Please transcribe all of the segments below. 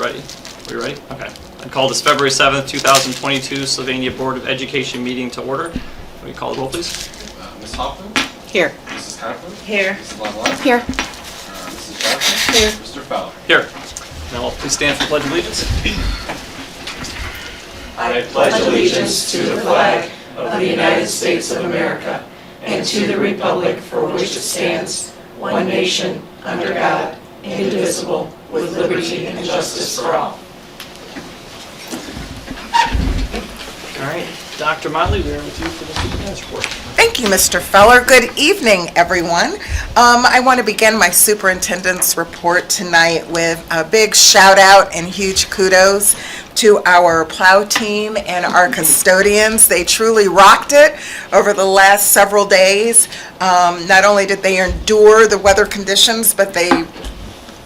ready. Are we ready? Okay. I call this February 7th, 2022 Sylvania Board of Education meeting to order. Will you call the roll, please? Ms. Hoffman? Here. Mrs. Kaplan? Here. Mrs. LaValle? Here. Mrs. Jackson? Here. Mr. Fowler? Here. Now, please stand for the Pledge of Allegiance. I pledge allegiance to the flag of the United States of America and to the republic for which it stands, one nation, under God, indivisible, with liberty and justice for all. All right. Dr. Motley, we are with you for the superintendent's report. Thank you, Mr. Feller. Good evening, everyone. I want to begin my superintendent's report tonight with a big shout out and huge kudos to our PLOW team and our custodians. They truly rocked it over the last several days. Not only did they endure the weather conditions, but they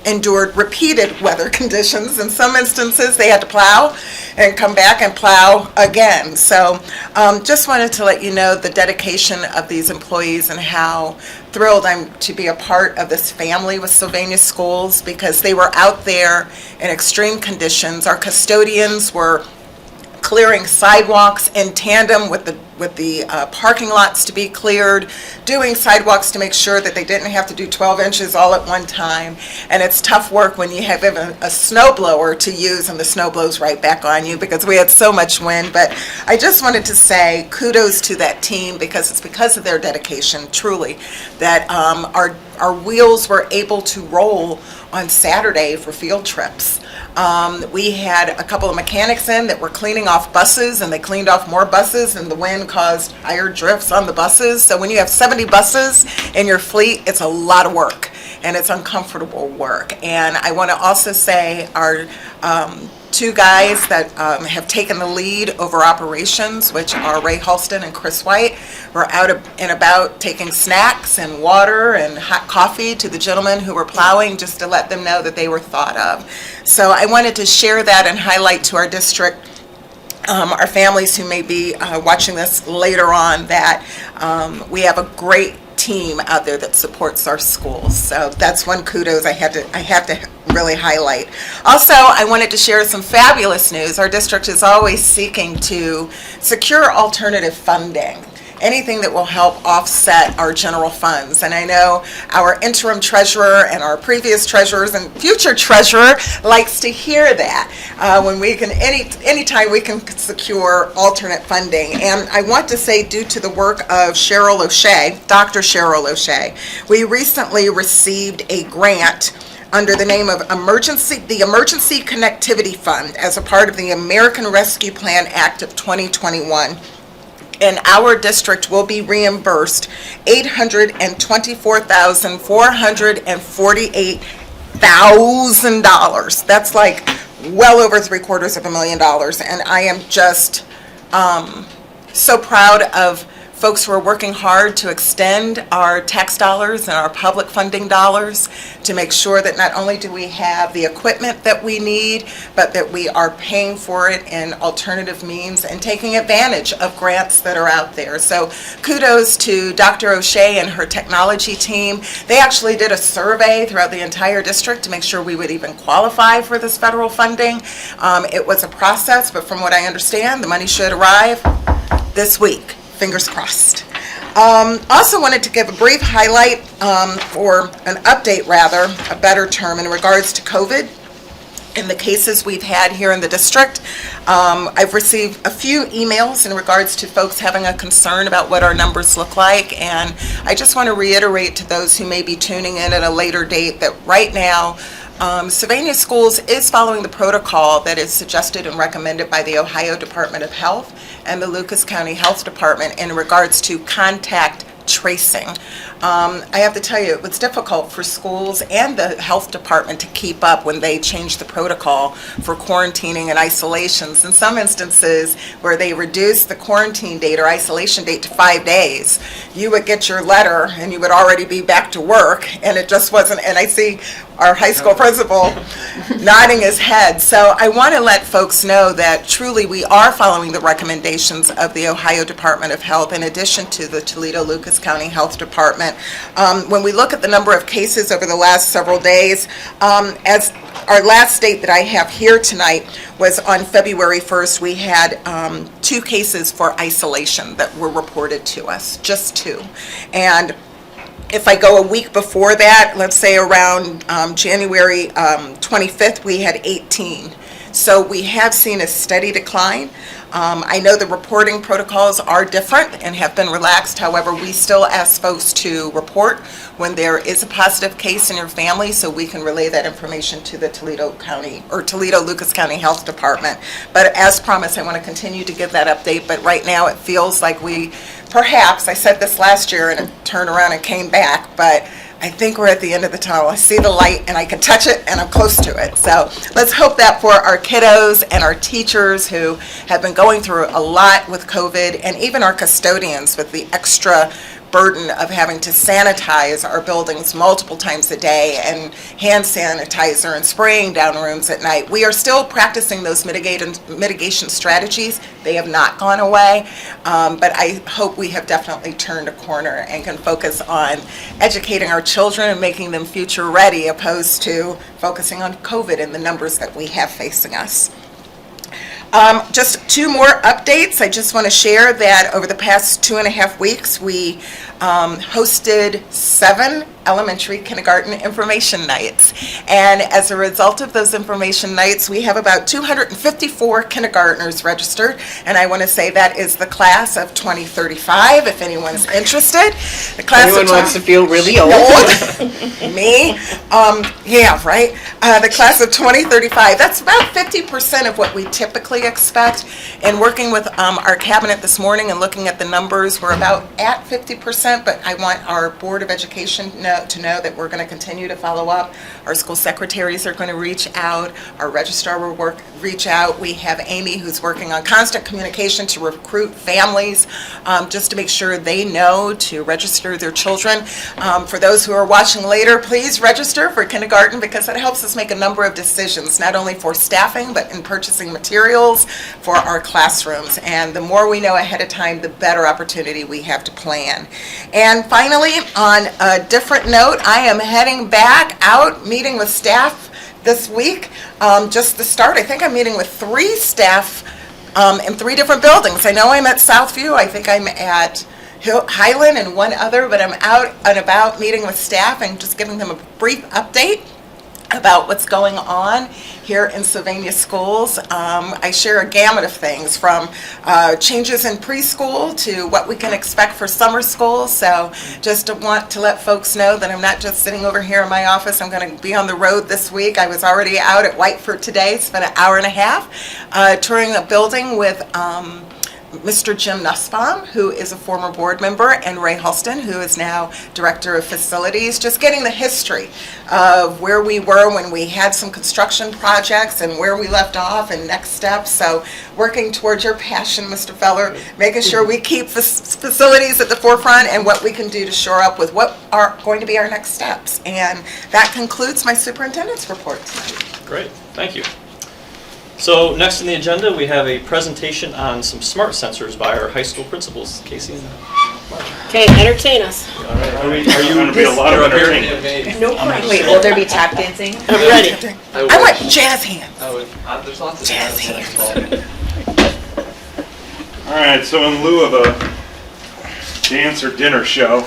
endured repeated weather conditions. In some instances, they had to plow and come back and plow again. So just wanted to let you know the dedication of these employees and how thrilled I'm to be a part of this family with Sylvania Schools, because they were out there in extreme conditions. Our custodians were clearing sidewalks in tandem with the parking lots to be cleared, doing sidewalks to make sure that they didn't have to do 12 inches all at one time. And it's tough work when you have even a snow blower to use and the snow blows right back on you, because we had so much wind. But I just wanted to say kudos to that team, because it's because of their dedication, truly, that our wheels were able to roll on Saturday for field trips. We had a couple of mechanics in that were cleaning off buses, and they cleaned off more buses, and the wind caused higher drifts on the buses. So when you have 70 buses in your fleet, it's a lot of work, and it's uncomfortable work. And I want to also say our two guys that have taken the lead over operations, which are Ray Halston and Chris White, were out and about taking snacks and water and hot coffee to the gentlemen who were plowing, just to let them know that they were thought of. So I wanted to share that and highlight to our district, our families who may be watching this later on, that we have a great team out there that supports our schools. So that's one kudos I have to really highlight. Also, I wanted to share some fabulous news. Our district is always seeking to secure alternative funding, anything that will help offset our general funds. And I know our interim treasurer and our previous treasurers and future treasurer likes to hear that when we can, anytime we can secure alternate funding. And I want to say, due to the work of Cheryl O'Shea, Dr. Cheryl O'Shea, we recently received a grant under the name of the Emergency Connectivity Fund as a part of the American Rescue Plan Act of 2021. And our district will be reimbursed $824,448,000. That's like well over $750,000. And I am just so proud of folks who are working hard to extend our tax dollars and our public funding dollars to make sure that not only do we have the equipment that we need, but that we are paying for it in alternative means and taking advantage of grants that are out there. So kudos to Dr. O'Shea and her technology team. They actually did a survey throughout the entire district to make sure we would even qualify for this federal funding. It was a process, but from what I understand, the money should arrive this week. Fingers crossed. Also wanted to give a brief highlight, or an update rather, a better term, in regards to COVID and the cases we've had here in the district. I've received a few emails in regards to folks having a concern about what our numbers look like, and I just want to reiterate to those who may be tuning in at a later date that right now, Sylvania Schools is following the protocol that is suggested and recommended by the Ohio Department of Health and the Lucas County Health Department in regards to contact tracing. I have to tell you, it was difficult for schools and the health department to keep up when they changed the protocol for quarantining and isolations. In some instances where they reduced the quarantine date or isolation date to 5 days, you would get your letter and you would already be back to work, and it just wasn't. And I see our high school principal nodding his head. So I want to let folks know that truly we are following the recommendations of the Ohio Department of Health in addition to the Toledo Lucas County Health Department. When we look at the number of cases over the last several days, as our last date that I have here tonight was on February 1st. We had 2 cases for isolation that were reported to us, just 2. And if I go a week before that, let's say around January 25th, we had 18. So we have seen a steady decline. I know the reporting protocols are different and have been relaxed. However, we still ask folks to report when there is a positive case in your family so we can relay that information to the Toledo County or Toledo-Lucas County Health Department. But as promised, I want to continue to give that update. But right now it feels like perhaps, I said this last year and it turned around and came back, but I think we're at the end of the tunnel. I see the light and I can touch it and I'm close to it. So let's hope that for our kiddos and our teachers who have been going through a lot with COVID, and even our custodians with the extra burden of having to sanitize our buildings multiple times a day and hand sanitizer and spraying down rooms at night. We are still practicing those mitigation strategies. They have not gone away, but I hope we have definitely turned a corner and can focus on educating our children and making them future ready, opposed to focusing on COVID and the numbers that we have facing us. Just 2 more updates. I just want to share that over the past 2.5 weeks, we hosted 7 elementary kindergarten information nights. And as a result of those information nights, we have about 254 kindergartners registered. And I want to say that is the class of 2035, if anyone's interested. The class Anyone of wants to feel really old? Me? Yeah, right? The class of 2035, that's about 50% of what we typically expect. And working with our cabinet this morning and looking at the numbers, we're about at 50%, but I want our Board of Education to know that we're going to continue to follow up. Our school secretaries are going to reach out. Our registrar will reach out. We have Amy who's working on constant communication to recruit families just to make sure they know to register their children. For those who are watching later, please register for kindergarten because it helps us make a number of decisions, not only for staffing, but in purchasing materials for our classrooms. And the more we know ahead of time, the better opportunity we have to plan. And finally, on a different note, I am heading back out, meeting with staff this week. Just to start, I think I'm meeting with 3 staff in 3 different buildings. I know I'm at Southview, I think I'm at Highland and 1 other, but I'm out and about meeting with staff and just giving them a brief update about what's going on here in Sylvania schools. I share a gamut of things from changes in preschool to what we can expect for summer school. So just want to let folks know that I'm not just sitting over here in my office. I'm going to be on the road this week. I was already out at Whiteford today, spent an hour and a half touring a building with Mr. Jim Nussbaum, who is a former board member, and Ray Halston, who is now Director of Facilities, just getting the history of where we were when we had some construction projects and where we left off and next steps. So working towards your passion, Mr. Feller, making sure we keep facilities at the forefront and what we can do to shore up with what are going to be our next steps. And that concludes my superintendent's report tonight. Great, thank you. So next on the agenda, we have a presentation on some smart sensors by our high school principals. Casey and Mark. Okay, entertain us. All right. Are you going to be a lot of entertainment. No problem. Wait, will there be tap dancing? I'm ready. I want jazz hands. There's lots of Jazz hands. All right, so in lieu of a dance or dinner show,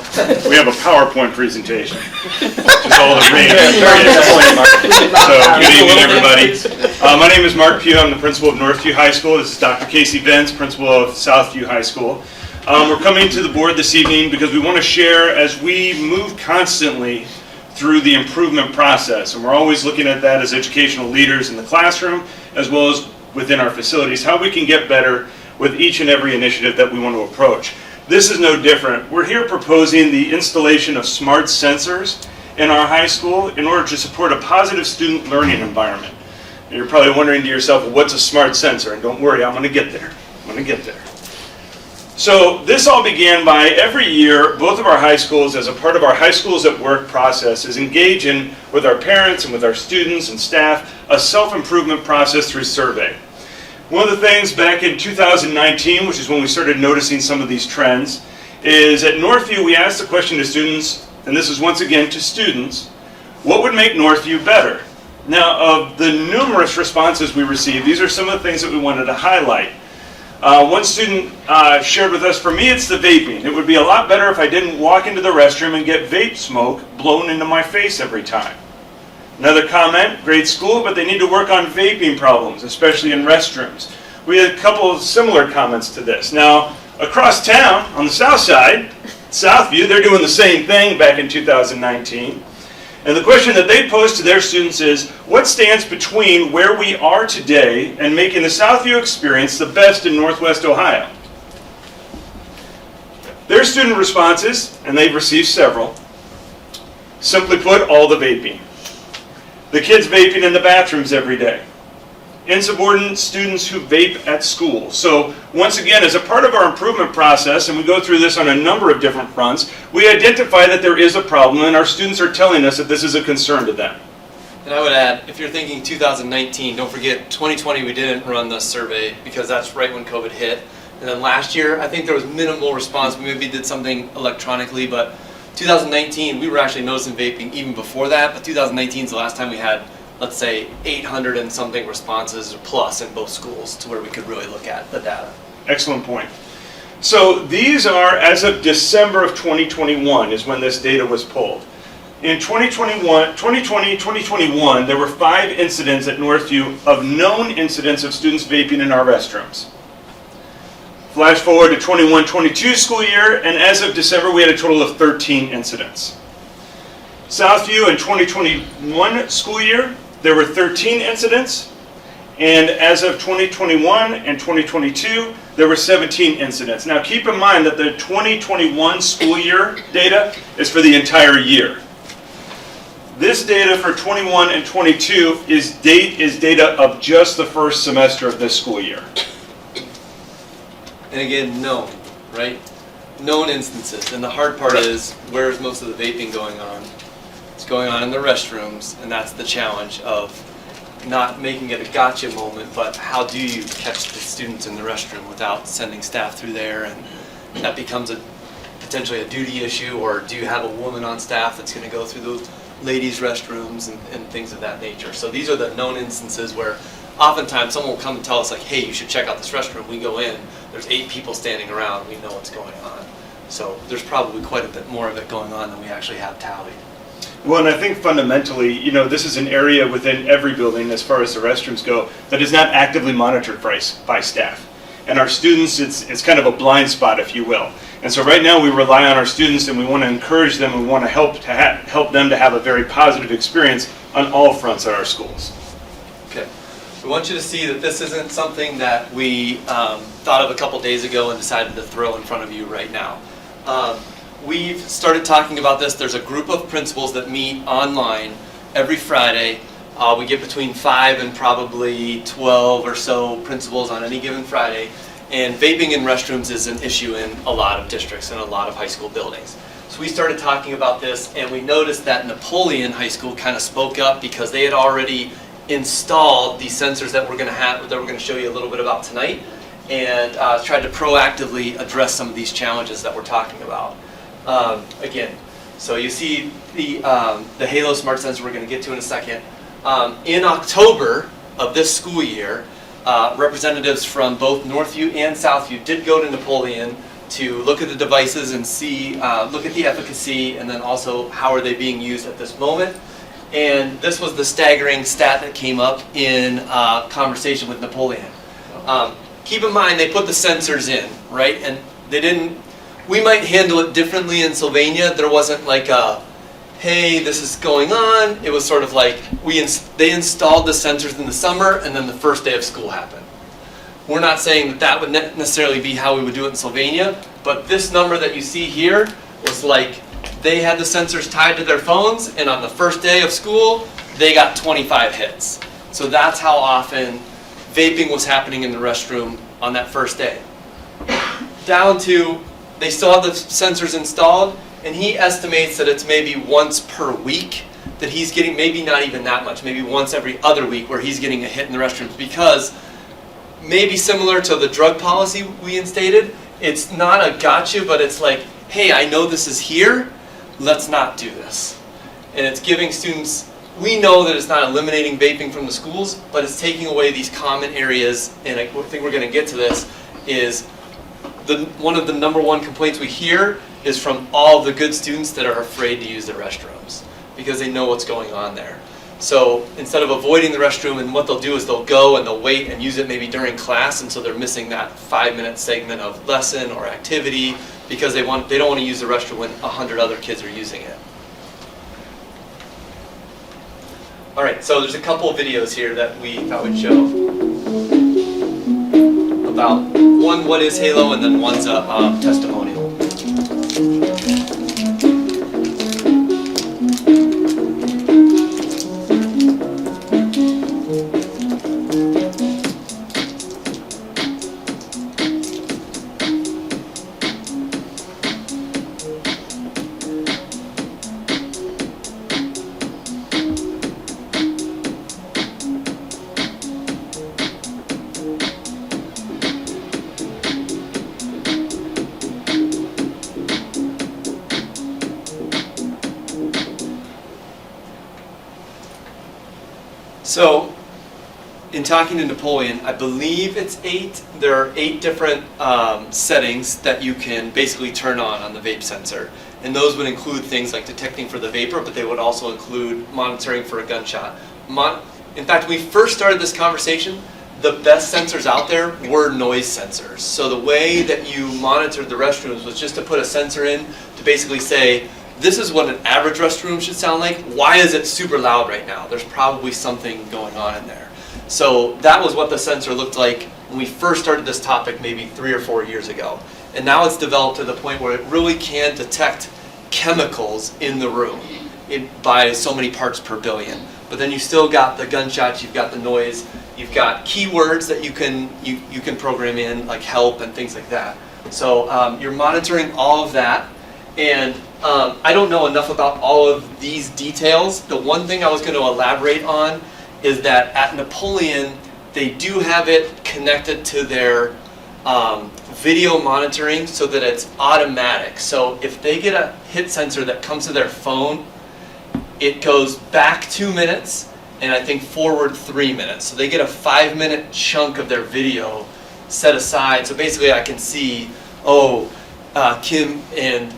we have a PowerPoint presentation, which is all of me. So good evening, everybody. My name is Mark Pugh. I'm the principal of Northview High School. This is Dr. Casey Vence, principal of Southview High School. We're coming to the board this evening because we want to share, as we move constantly through the improvement process, and we're always looking at that as educational leaders in the classroom as well as within our facilities, how we can get better with each and every initiative that we want to approach. This is no different. We're here proposing the installation of smart sensors in our high school in order to support a positive student learning environment. And you're probably wondering to yourself, well, what's a smart sensor? And don't worry, I'm going to get there. So this all began by every year, both of our high schools, as a part of our High Schools at Work process, is engaging with our parents and with our students and staff a self-improvement process through survey. One of the things back in 2019, which is when we started noticing some of these trends, is at Northview we asked the question to students, and this is once again to students, what would make Northview better? Now, of the numerous responses we received, these are some of the things that we wanted to highlight. One student shared with us, for me it's the vaping. It would be a lot better if I didn't walk into the restroom and get vape smoke blown into my face every time. Another comment, great school, but they need to work on vaping problems, especially in restrooms. We had a couple of similar comments to this. Now, across town, on the south side, Southview, they're doing the same thing back in 2019. And the question that they posed to their students is, what stands between where we are today and making the Southview experience the best in Northwest Ohio? Their student responses, and they've received several, simply put, all the vaping. The kids vaping in the bathrooms every day. Insubordinate students who vape at school. So once again, as a part of our improvement process, and we go through this on a number of different fronts, we identify that there is a problem and our students are telling us that this is a concern to them. And I would add, if you're thinking 2019, don't forget 2020 we didn't run the survey because that's right when COVID hit. And then last year, I think there was minimal response. We maybe did something electronically, but 2019, we were actually noticing vaping even before that, but 2019 is the last time we had, let's say, 800 and something responses plus in both schools to where we could really look at the data. Excellent point. So these are, as of December of 2021 is when this data was pulled. In 2021, there were 5 incidents at Northview of known incidents of students vaping in our restrooms. Flash forward to 21-22 school year, and as of December, we had a total of 13 incidents. Southview in 2021 school year, there were 13 incidents, and as of 2021 and 2022, there were 17 incidents. Now keep in mind that the 2021 school year data is for the entire year. This data for 21 and 22 is data of just the first semester of this school year. And again, known, right? Known instances. And the hard part is, where's most of the vaping going on? It's going on in the restrooms, and that's the challenge of not making it a gotcha moment, but how do you catch the students in the restroom without sending staff through there? And that becomes potentially a duty issue, or do you have a woman on staff that's going to go through the ladies' restrooms and things of that nature? So these are the known instances where oftentimes someone will come and tell us, like, hey, you should check out this restroom. We go in, there's 8 people standing around, we know what's going on. So there's probably quite a bit more of it going on than we actually have tallied. Well, and I think fundamentally, this is an area within every building, as far as the restrooms go, that is not actively monitored by staff. And our students, it's kind of a blind spot, if you will. And so right now we rely on our students, and we want to encourage them, and we want to help them to have a very positive experience on all fronts at our schools. Okay. We want you to see that this isn't something that we thought of a couple days ago and decided to throw in front of you right now. We've started talking about this. There's a group of principals that meet online every Friday. We get between 5 and probably 12 or so principals on any given Friday. And vaping in restrooms is an issue in a lot of districts and a lot of high school buildings. So we started talking about this, and we noticed that Napoleon High School kind of spoke up because they had already installed these sensors that we're going to show you a little bit about tonight, and tried to proactively address some of these challenges that we're talking about. Again, so you see the Halo Smart Sensor we're going to get to in a second. In October of this school year, representatives from both Northview and Southview did go to Napoleon to look at the devices and see, look at the efficacy, and then also how are they being used at this moment. And this was the staggering stat that came up in conversation with Napoleon. Keep in mind, they put the sensors in, right? And they didn't, we might handle it differently in Sylvania. There wasn't like a, hey, this is going on. It was sort of like, they installed the sensors in the summer, and then the first day of school happened. We're not saying that that would necessarily be how we would do it in Sylvania, but this number that you see here was like, they had the sensors tied to their phones, and on the first day of school, they got 25 hits. So that's how often vaping was happening in the restroom on that first day. Down to, they still have the sensors installed, and he estimates that it's maybe once per week that he's getting, maybe not even that much, maybe once every other week where he's getting a hit in the restrooms, because maybe similar to the drug policy we instated, it's not a gotcha, but it's like, hey, I know this is here, let's not do this. And it's giving students we know that it's not eliminating vaping from the schools, but it's taking away these common areas, and I think we're going to get to this, is one of the number one complaints we hear is from all the good students that are afraid to use the restrooms because they know what's going on there. So instead of avoiding the restroom, and what they'll do is they'll go and they'll wait and use it maybe during class, and so they're missing that 5-minute segment of lesson or activity because they don't want to use the restroom when 100 other kids are using it. All right, so there's a couple of videos here that we thought we'd show about one, what is Halo, and then one's a testimonial. So, in talking to Napoleon, I believe it's 8. There are 8 different settings that you can basically turn on the vape sensor. And those would include things like detecting for the vapor, but they would also include monitoring for a gunshot. In fact, when we first started this conversation, the best sensors out there were noise sensors. So the way that you monitored the restrooms was just to put a sensor in to basically say, this is what an average restroom should sound like. Why is it super loud right now? There's probably something going on in there. So that was what the sensor looked like when we first started this topic maybe 3 or 4 years ago. And now it's developed to the point where it really can detect chemicals in the room by so many parts per billion. But then you still got the gunshots, you've got the noise, you've got keywords that you can program in, like help and things like that. So you're monitoring all of that. And I don't know enough about all of these details. The one thing I was going to elaborate on is that at Napoleon, they do have it connected to their video monitoring so that it's automatic. So if they get a hit sensor that comes to their phone, it goes back 2 minutes and I think forward 3 minutes. So they get a 5-minute chunk of their video set aside. So basically I can see, Kim and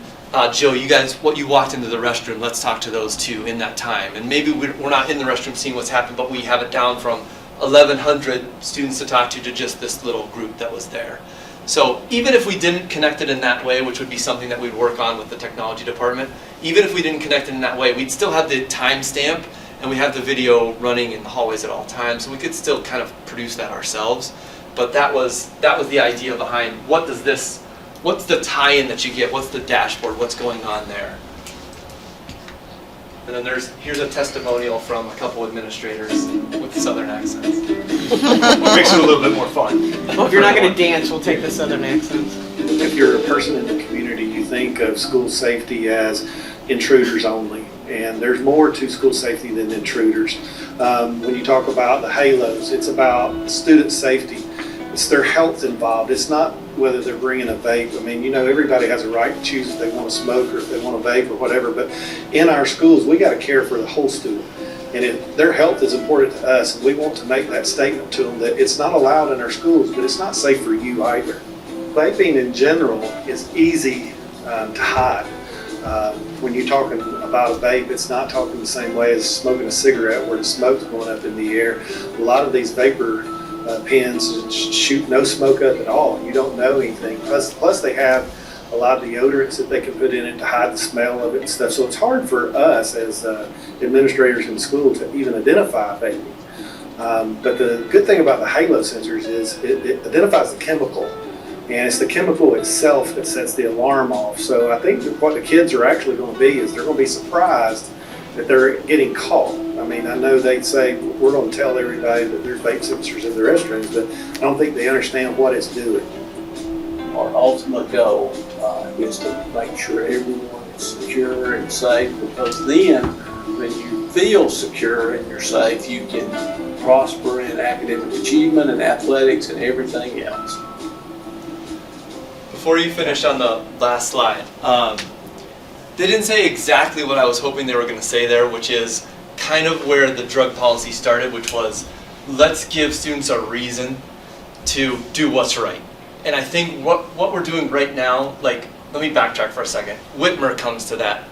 Joe, you guys, you walked into the restroom, let's talk to those two in that time. And maybe we're not in the restroom seeing what's happened, but we have it down from 1,100 students to talk to just this little group that was there. So even if we didn't connect it in that way, which would be something that we'd work on with the technology department, even if we didn't connect it in that way, we'd still have the timestamp and we have the video running in the hallways at all times, so we could still kind of produce that ourselves. But that was the idea behind what's the tie-in that you get, what's the dashboard, what's going on there. And then here's a testimonial from a couple administrators with southern accents. Makes it a little bit more fun. Well, if you're not going to dance, we'll take the southern accents. If you're a person in the community, you think of school safety as intruders only. And there's more to school safety than intruders. When you talk about the halos, it's about student safety. It's their health involved. It's not whether they're bringing a vape. I mean, everybody has a right to choose if they want to smoke or if they want to vape or whatever. But in our schools, we got to care for the whole student. And their health is important to us. And we want to make that statement to them that it's not allowed in our schools, but it's not safe for you either. Vaping in general is easy to hide. When you're talking about a vape, it's not talking the same way as smoking a cigarette where the smoke's going up in the air. A lot of these vapor pens shoot no smoke up at all. You don't know anything. Plus they have a lot of deodorants that they can put in it to hide the smell of it and stuff. So it's hard for us as administrators in school to even identify vaping. But the good thing about the halo sensors is it identifies the chemical. And it's the chemical itself that sets the alarm off. So I think that what the kids are actually going to be is they're going to be surprised that they're getting caught. I mean, I know they'd say, we're going to tell everybody that there's vape sensors in the restrooms, but I don't think they understand what it's doing. Our ultimate goal is to make sure everyone is secure and safe, because then when you feel secure and you're safe, you can prosper in academic achievement and athletics and everything else. Before you finish on the last slide, they didn't say exactly what I was hoping they were going to say there, which is kind of where the drug policy started, which was let's give students a reason to do what's right. And I think what we're doing right now, like, let me backtrack for a second. Whitmer comes to that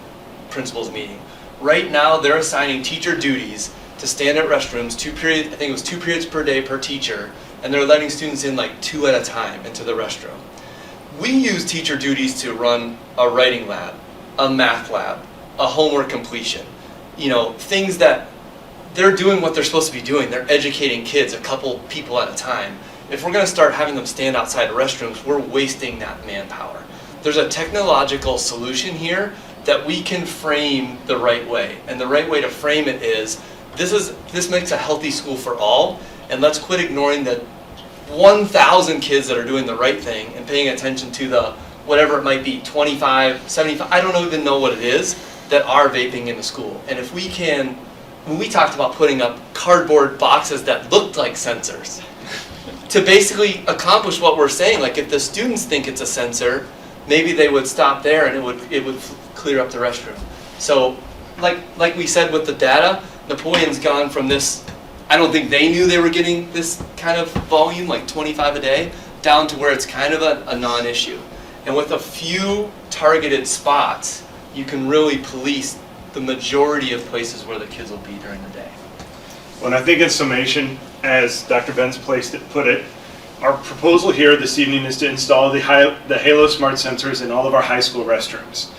principals meeting. Right now, they're assigning teacher duties to stand at restrooms, 2 periods, I think it was 2 periods per day per teacher, and they're letting students in like 2 at a time into the restroom. We use teacher duties to run a writing lab, a math lab, a homework completion, things that they're doing what they're supposed to be doing. They're educating kids, a couple people at a time. If we're going to start having them stand outside of restrooms, we're wasting that manpower. There's a technological solution here that we can frame the right way. And the right way to frame it is, this makes a healthy school for all, and let's quit ignoring the 1,000 kids that are doing the right thing and paying attention to the, whatever it might be, 25, 75, I don't even know what it is, that are vaping in the school. And if we can, when we talked about putting up cardboard boxes that looked like sensors, to basically accomplish what we're saying, like if the students think it's a sensor, maybe they would stop there and it would clear up the restroom. So like we said with the data, Napoleon's gone from this, I don't think they knew they were getting this kind of volume, like 25 a day, down to where it's kind of a non-issue. And with a few targeted spots, you can really police the majority of places where the kids will be during the day. Well, and I think in summation, as Dr. Benz put it, our proposal here this evening is to install the Halo Smart Sensors in all of our high school restrooms.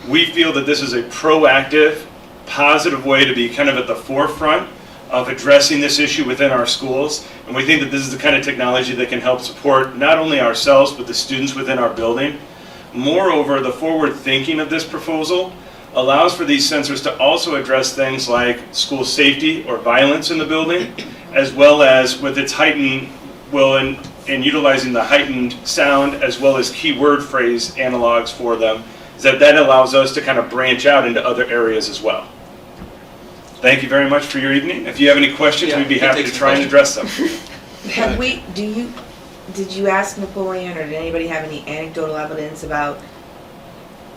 We feel that this is a proactive, positive way to be kind of at the forefront of addressing this issue within our schools. And we think that this is the kind of technology that can help support not only ourselves, but the students within our building. Moreover, the forward thinking of this proposal allows for these sensors to also address things like school safety or violence in the building, as well as with its heightened, and utilizing the heightened sound as well as keyword phrase analogs for them, is that allows us to kind of branch out into other areas as well. Thank you very much for your evening. If you have any questions, we'd be happy to try and address them. Did you ask Napoleon, or did anybody have any anecdotal evidence about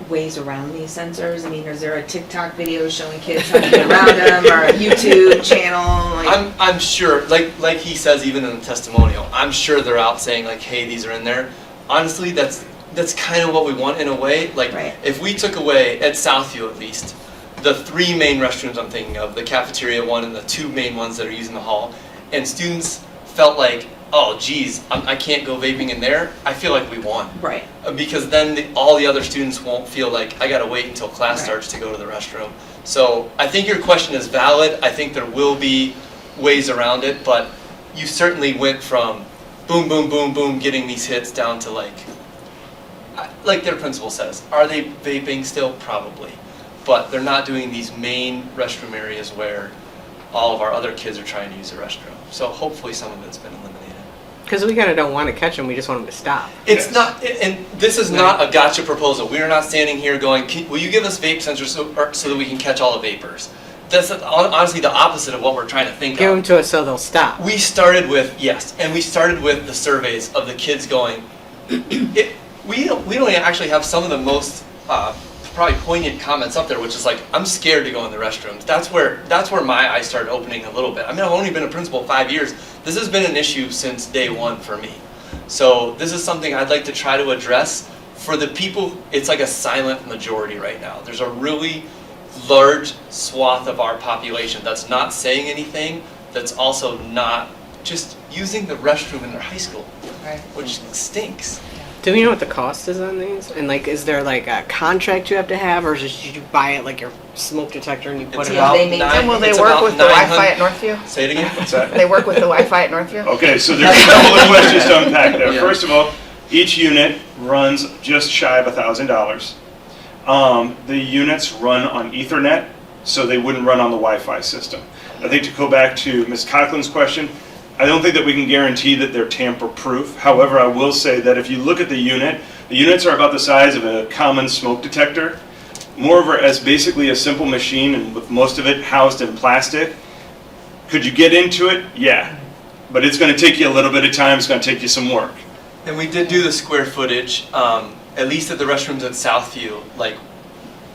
ways around these sensors? I mean, is there a TikTok video showing kids how to get around them, or a YouTube channel? I'm sure, like he says even in the testimonial, I'm sure they're out saying like, hey, these are in there. Honestly, that's kind of what we want in a way. Like, right. If we took away, at Southview at least, the 3 main restrooms I'm thinking of, the cafeteria one and the 2 main ones that are using the hall, and students felt like, oh geez, I can't go vaping in there, I feel like we won. Right. Because then all the other students won't feel like, I gotta wait until class starts to go to the restroom. So I think your question is valid. I think there will be ways around it, but you certainly went from boom, boom, boom, boom, getting these hits down to like their principal says, are they vaping still? Probably. But they're not doing these main restroom areas where all of our other kids are trying to use the restroom. So hopefully some of it's been eliminated. Because we kind of don't want to catch them, we just want them to stop. It's not, and this is not a gotcha proposal. We are not standing here going, will you give us vape sensors so that we can catch all the vapors? That's honestly the opposite of what we're trying to think Give of. them to us so they'll stop. We started with, yes, and we started with the surveys of the kids going, we don't actually have some of the most probably poignant comments up there, which is like, I'm scared to go in the restrooms. That's where my eyes started opening a little bit. I mean, I've only been a principal 5 years. This has been an issue since day one for me. So this is something I'd like to try to address. For the people, it's like a silent majority right now. There's a really large swath of our population that's not saying anything, that's also not just using the restroom in their high school, Right. which stinks. Do we know what the cost is on these? And like, is there like a contract you have to have, or just you buy it like your smoke detector and you put It's it about out? they maintain- nine- And will they it's work about with the Wi-Fi 900 at Northview? Say it again? What's that? They work with the Wi-Fi at Northview? Okay, so there's a couple of questions to unpack there. Yeah. First of all, each unit runs just shy of $1,000. The units run on Ethernet, so they wouldn't run on the Wi-Fi system. I think to go back to Ms. Coughlin's question, I don't think that we can guarantee that they're tamper-proof. However, I will say that if you look at the units are about the size of a common smoke detector. Moreover, as basically a simple machine, and with most of it housed in plastic. Could you get into it? Yeah. But it's going to take you a little bit of time. It's going to take you some work. And we did do the square footage, at least at the restrooms at Southview. Like,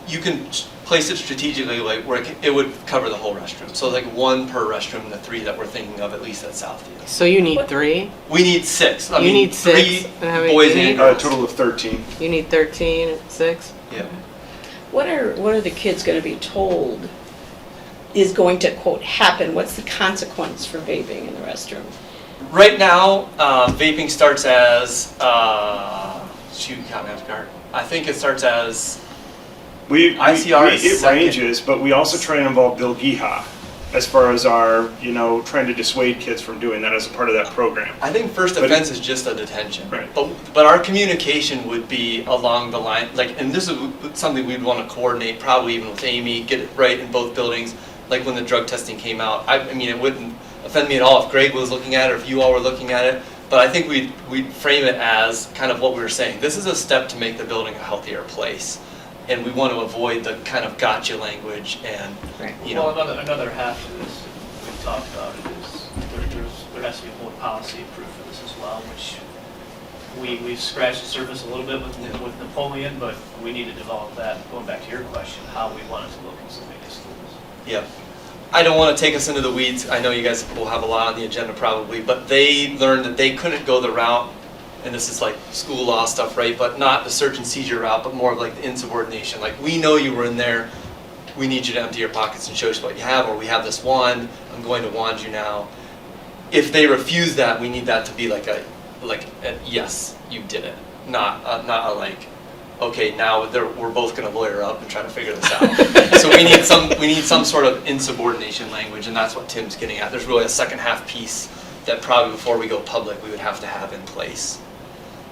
you can place it strategically like where it would cover the whole restroom. So like one per restroom, the 3 that we're thinking of at least at Southview. So you need 3? We need 6. I You mean, need 6? 3 And how many boys do you and need? A girls. total of 13. You need 13, 6? Yeah. What are the kids going to be told is going to, quote, happen? What's the consequence for vaping in the restroom? Right now, vaping starts as, shoot, you caught me off guard. I think it starts as, ICR is it second. ranges, but we also try and involve Bill Geha as far as our, trying to dissuade kids from doing that as a part of that program. I think first But- offense is just a detention. Right. But our communication would be along the line, like, and this is something we'd want to coordinate, probably even with Amy, get it right in both buildings. Like when the drug testing came out, I mean, it wouldn't offend me at all if Greg was looking at it or if you all were looking at it. But I think we'd frame it as kind of what we were saying. This is a step to make the building a healthier place. And we want to avoid the kind of gotcha language and, Well, another half to this, we've talked about it, is there has to be a board policy approved for this as well, which we've scratched the surface a little bit with Napoleon, but we need to develop that, going back to your question, how we want it to look in some of these schools. Yep. I don't want to take us into the weeds. I know you guys will have a lot on the agenda probably, but they learned that they couldn't go the route, and this is like school law stuff, right? But not the search and seizure route, but more of like the insubordination. Like, we know you were in there. We need you to empty your pockets and show us what you have, or we have this wand. I'm going to wand you now. If they refuse that, we need that to be like a yes, you did it. Not a like, okay, now we're both going to lawyer up and try to figure this out. So we need some sort of insubordination language, and that's what Tim's getting at. There's really a second half piece that probably before we go public we would have to have in place,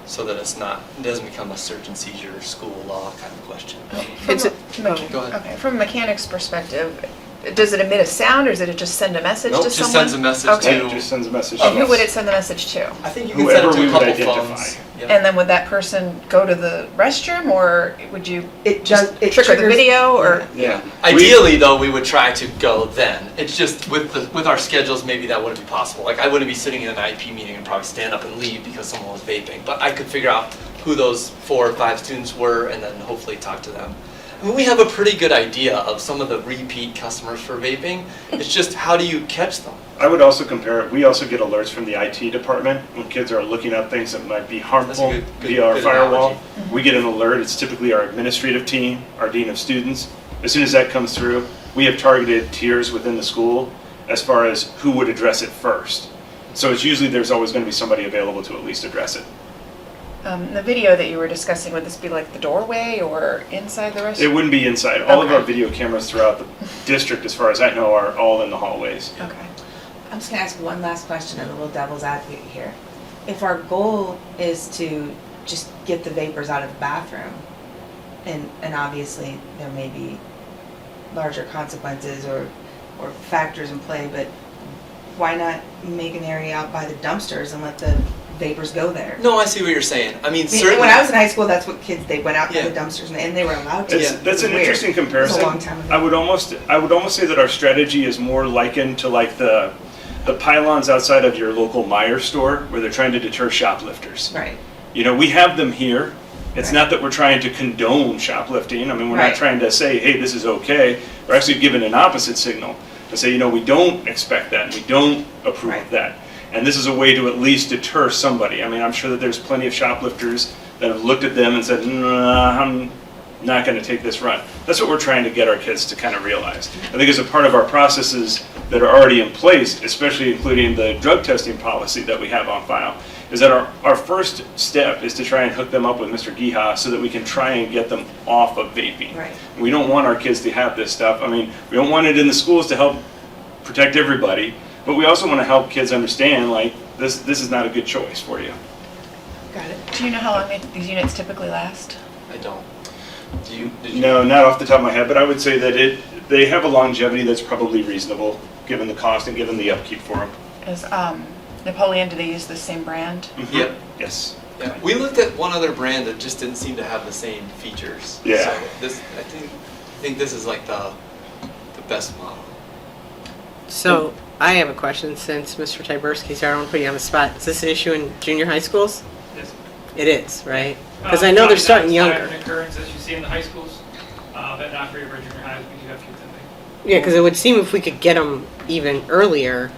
so that it doesn't become a search and seizure school law kind of question. Go ahead. Okay, from a mechanic's perspective, does it emit a sound or does it just send a message Nope, to just someone? sends a message Okay. It just sends a message And to who us. would it send the message to? I think you can Whoever send it we to a would couple identify. phones. Yep. And then would that person go to the restroom or would you It just does, it trigger the triggers- video or? Yeah. Ideally, though, we would try to go then. It's just with our schedules, maybe that wouldn't be possible. Like, I wouldn't be sitting in an IP meeting and probably stand up and leave because someone was vaping. But I could figure out who those 4 or 5 students were and then hopefully talk to them. I mean, we have a pretty good idea of some of the repeat customers for vaping. It's just, how do you catch them? I would also compare it, we also get alerts from the IT department when kids are looking up things that might be harmful good- via our good firewall. analogy. We get an alert, it's typically our administrative team, our dean of students. As soon as that comes through, we have targeted tiers within the school as far as who would address it first. So it's usually there's always going to be somebody available to at least address it. The video that you were discussing, would this be like the doorway or inside the restroom? It wouldn't be inside. All of Okay. our video cameras throughout the district, as far as I know, are all in the hallways. Okay. I'm just gonna ask one last question and a little devil's advocate here. If our goal is to just get the vapors out of the bathroom, and obviously there may be larger consequences or factors in play, but why not make an area out by the dumpsters and let the vapors go there? No, I see what you're saying. I mean, I mean, certainly. when I was in high school, that's what kids, they went out to Yeah. the dumpsters and they were allowed to. That's, It that's was an weird. interesting It was comparison. a long time ago. I would almost say that our strategy is more likened to like the pylons outside of your local Meijer store where they're trying to deter shoplifters. Right. You know, we have them here. It's Right. not that we're trying to condone shoplifting. I mean, we're Right. not trying to say, hey, this is okay. We're actually giving an opposite signal to say, we don't expect that. And we don't approve Right. of that. And this is a way to at least deter somebody. I mean, I'm sure that there's plenty of shoplifters that have looked at them and said, nah, I'm not going to take this run. That's what we're trying to get our kids to kind of realize. I think as a part of our processes that are already in place, especially including the drug testing policy that we have on file, is that our first step is to try and hook them up with Mr. Geha so that we can try and get them off of vaping. Right. We don't want our kids to have this stuff. I mean, we don't want it in the schools to help protect everybody, but we also want to help kids understand, like, this is not a good choice for you. Got it. Do you know how long these units typically last? I don't. Did you? No, not off the top of my head, but I would say that they have a longevity that's probably reasonable, given the cost and given the upkeep for them. Is Napoleon, do they use the same brand? Yep. Yes. Yeah. We looked at one other brand that just didn't seem to have the same features. Yeah. So I think this is like the best model. So I have a question since Mr. Tyberski's here. I don't want to put you on the spot. Is this an issue in junior high schools? Yes. It is, right? Because I know they're starting Probably not as younger. high an occurrence as you see in the high schools, but not for your junior high, we do have kids in there. Yeah, because it would seem if we could get them even earlier,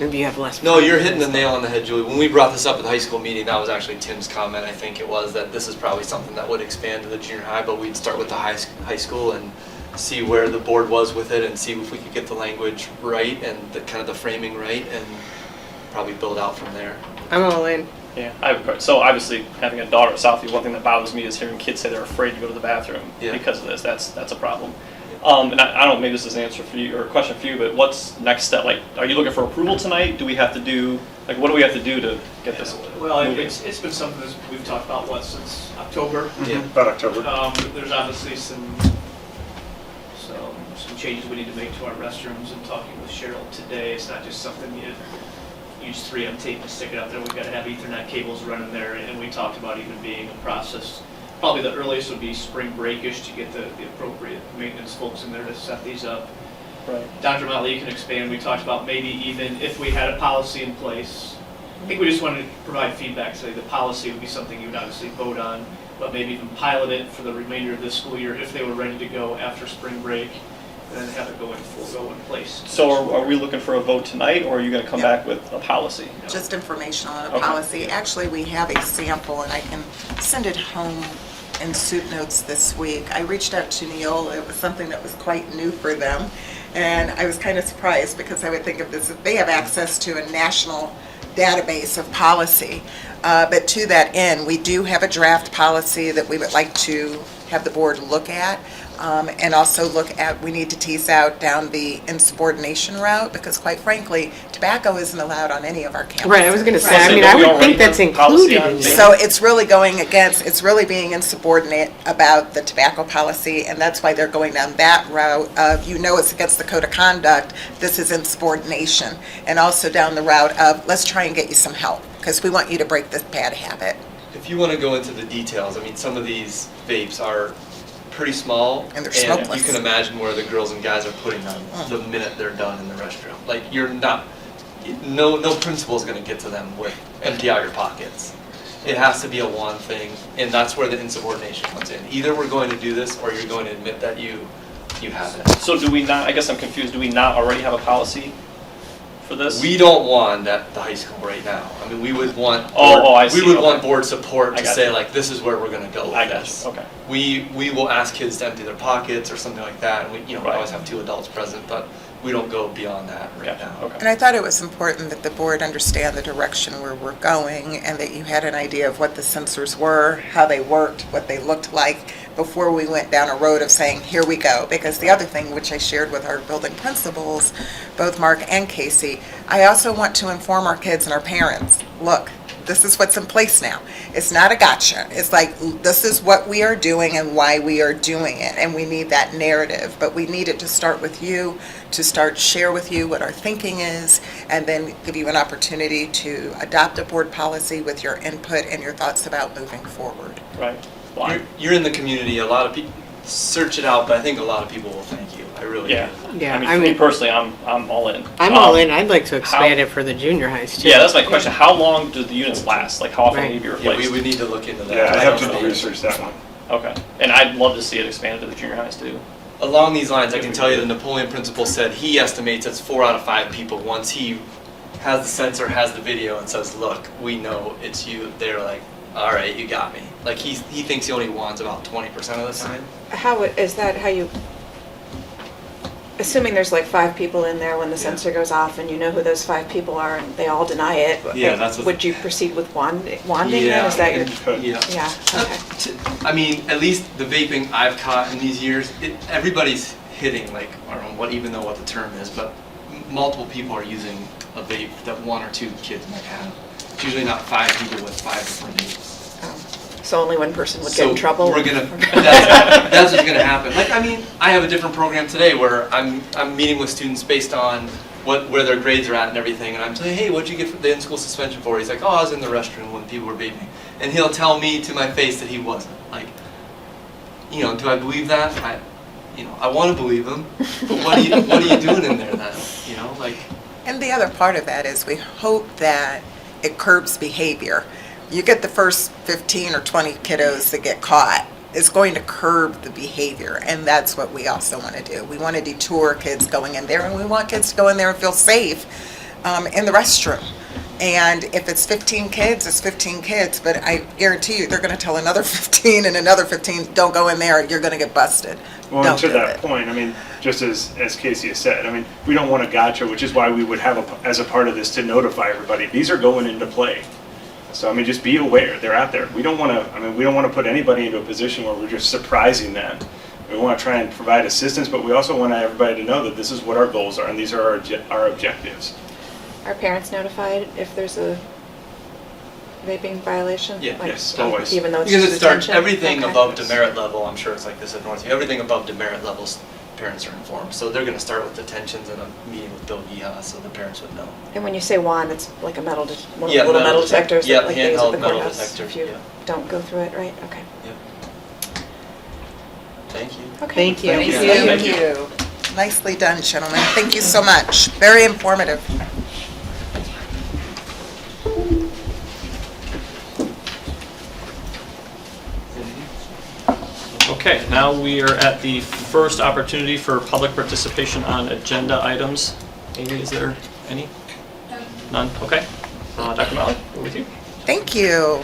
maybe you have less. No, you're hitting the nail on the head, Julie. When we brought this up at the high school meeting, that was actually Tim's comment, I think it was, that this is probably something that would expand to the junior high, but we'd start with the high school and see where the board was with it and see if we could get the language right and the kind of the framing right and probably build out from there. I'm all in. Yeah, so obviously having a daughter at Southview, one thing that bothers me is hearing kids say they're afraid to go to the bathroom because of this. That's a problem. And I don't know, maybe this is an answer for you or a question for you, but what's next step? Like, are you looking for approval tonight? Do we have to do, like, what do we have to do to get this Well, moving? it's been something that we've talked about, since October. Yeah. About October. There's obviously some changes we need to make to our restrooms, and talking with Cheryl today, it's not just something you use 3M tape and stick it out there. We've got to have Ethernet cables running there, and we talked about even being a process. Probably the earliest would be spring break-ish to get the appropriate maintenance folks in there to set these up. Right. Dr. Motley, you can expand. We talked about maybe even if we had a policy in place. I think we just wanted to provide feedback, say the policy would be something you would obviously vote on, but maybe even pilot it for the remainder of this school year if they were ready to go after spring break, and then have it go in place. So are we looking for a vote tonight, or are you going to come back with a policy? Just informational on a Okay. policy. Actually, we have a sample, and I can send it home in soup notes this week. I reached out to Neola. It was something that was quite new for them, and I was kind of surprised because I would think of this, they have access to a national database of policy. But to that end, we do have a draft policy that we would like to have the board look at. And also look at, we need to tease out down the insubordination route, because quite frankly, tobacco isn't allowed on any of our campuses. Right, I was going to say, Right. I mean, So I we would already think that's have policy included on in vaping. this. So it's really going against, it's really being insubordinate about the tobacco policy, and that's why they're going down that route of, it's against the code of conduct, this is insubordination. And also down the route of, let's try and get you some help, because we want you to break this bad habit. If you want to go into the details, I mean, some of these vapes are pretty small, And they're smokeless. you can imagine where the girls and guys are putting them the minute they're done in the restroom. Like, you're not, no principal is going to get to them with empty out your pockets. It has to be a one thing, and that's where the insubordination comes in. Either we're going to do this, or you're going to admit that you have it. So do we not, I guess I'm confused, do we not already have a policy for this? We don't want at the high school right now. I mean, we would want I see, we would okay. want board support I to got say you. like, this is where we're going to go with I got this. you, okay. We will ask kids to empty their pockets or something like that, and we Right. always have 2 adults present, but we don't go beyond that right Gotcha, now. okay. And I thought it was important that the board understand the direction where we're going, and that you had an idea of what the sensors were, how they worked, what they looked like, before we went down a road of saying, here we go. Because the other thing, which I shared with our building principals, both Mark and Casey, I also want to inform our kids and our parents, look, this is what's in place now. It's not a gotcha. It's like, this is what we are doing and why we are doing it. And we need that narrative. But we need it to start with you, to share with you what our thinking is, and then give you an opportunity to adopt a board policy with your input and your thoughts about moving forward. Right. Well, You're in the community. A lot of people search it out, but I think a lot of people will thank you. I really yeah. do. Yeah, I mean, for me personally, I'm all in. I'm all in. I'd like to expand it for the junior highs too. Yeah, that's my question. How long do the units last? Like, how often Right. will you be Yeah, replaced? we would need to look into that. Yeah, I have to don't know. research that one. Okay. And I'd love to see it expanded to the junior highs too. Along these lines, I can tell you the Napoleon principal said he estimates it's 4 out of 5 people, once he has the sensor, has the video, and says, look, we know it's you, they're like, all right, you got me. Like, he thinks he only wants about 20% of the time. Is that how you, assuming there's like 5 people in there when the sensor goes off and you know who those 5 people are and they all deny it, Yeah, like, that's what- would you proceed with wanding then? Is that your, Yeah. yeah, okay. I mean, at least the vaping I've caught in these years, everybody's hitting, like, I don't know what, even know what the term is, but multiple people are using a vape that 1 or 2 kids might have. It's usually not 5 people with 5 different vapes. So only one person would get in trouble? We're gonna, that's what's gonna happen. Like, I mean, I have a different program today where I'm meeting with students based on where their grades are at and everything, and I'm saying, hey, what'd you get the in-school suspension for? He's like, oh, I was in the restroom when people were vaping. And he'll tell me to my face that he wasn't. Like, do I believe that? I want to believe him, but what are you doing in there then? And the other part of that is we hope that it curbs behavior. You get the first 15 or 20 kiddos that get caught, is going to curb the behavior, and that's what we also want to do. We want to detour kids going in there, and we want kids to go in there and feel safe in the restroom. And if it's 15 kids, it's 15 kids, but I guarantee you, they're going to tell another 15 and another 15, don't go in there, you're going to get busted. Well, Don't and to do that it. point, I mean, just as Casey has said, I mean, we don't want a gotcha, which is why we would have, as a part of this, to notify everybody. These are going into play. So, I mean, just be aware, they're out there. We don't want to put anybody into a position where we're just surprising them. We want to try and provide assistance, but we also want everybody to know that this is what our goals are, and these are our objectives. Are parents notified if there's a vaping violation? Yeah. Like, Yes, always. Even though it's Because just it starts, detention? everything Okay. above demerit level, I'm sure it's like this at Northview, everything above demerit levels, parents are informed. So they're gonna start with detentions and a meeting with Bill Geha, so the parents would know. And when you say wand, it's like a metal, one of Yeah, the little metal metal detectors detector. Yeah, that like they use at the handheld metal courthouse detector, if you yeah. don't go through it, right? Okay. Thank you. Okay. Thank you. Thank you. Thank Thank you. Nicely done, gentlemen. Thank you so much. Very informative. Okay, now we are at the first opportunity for public participation on agenda items. Amy, is there any? None? Okay. Dr. Malley, we're with you. Thank you.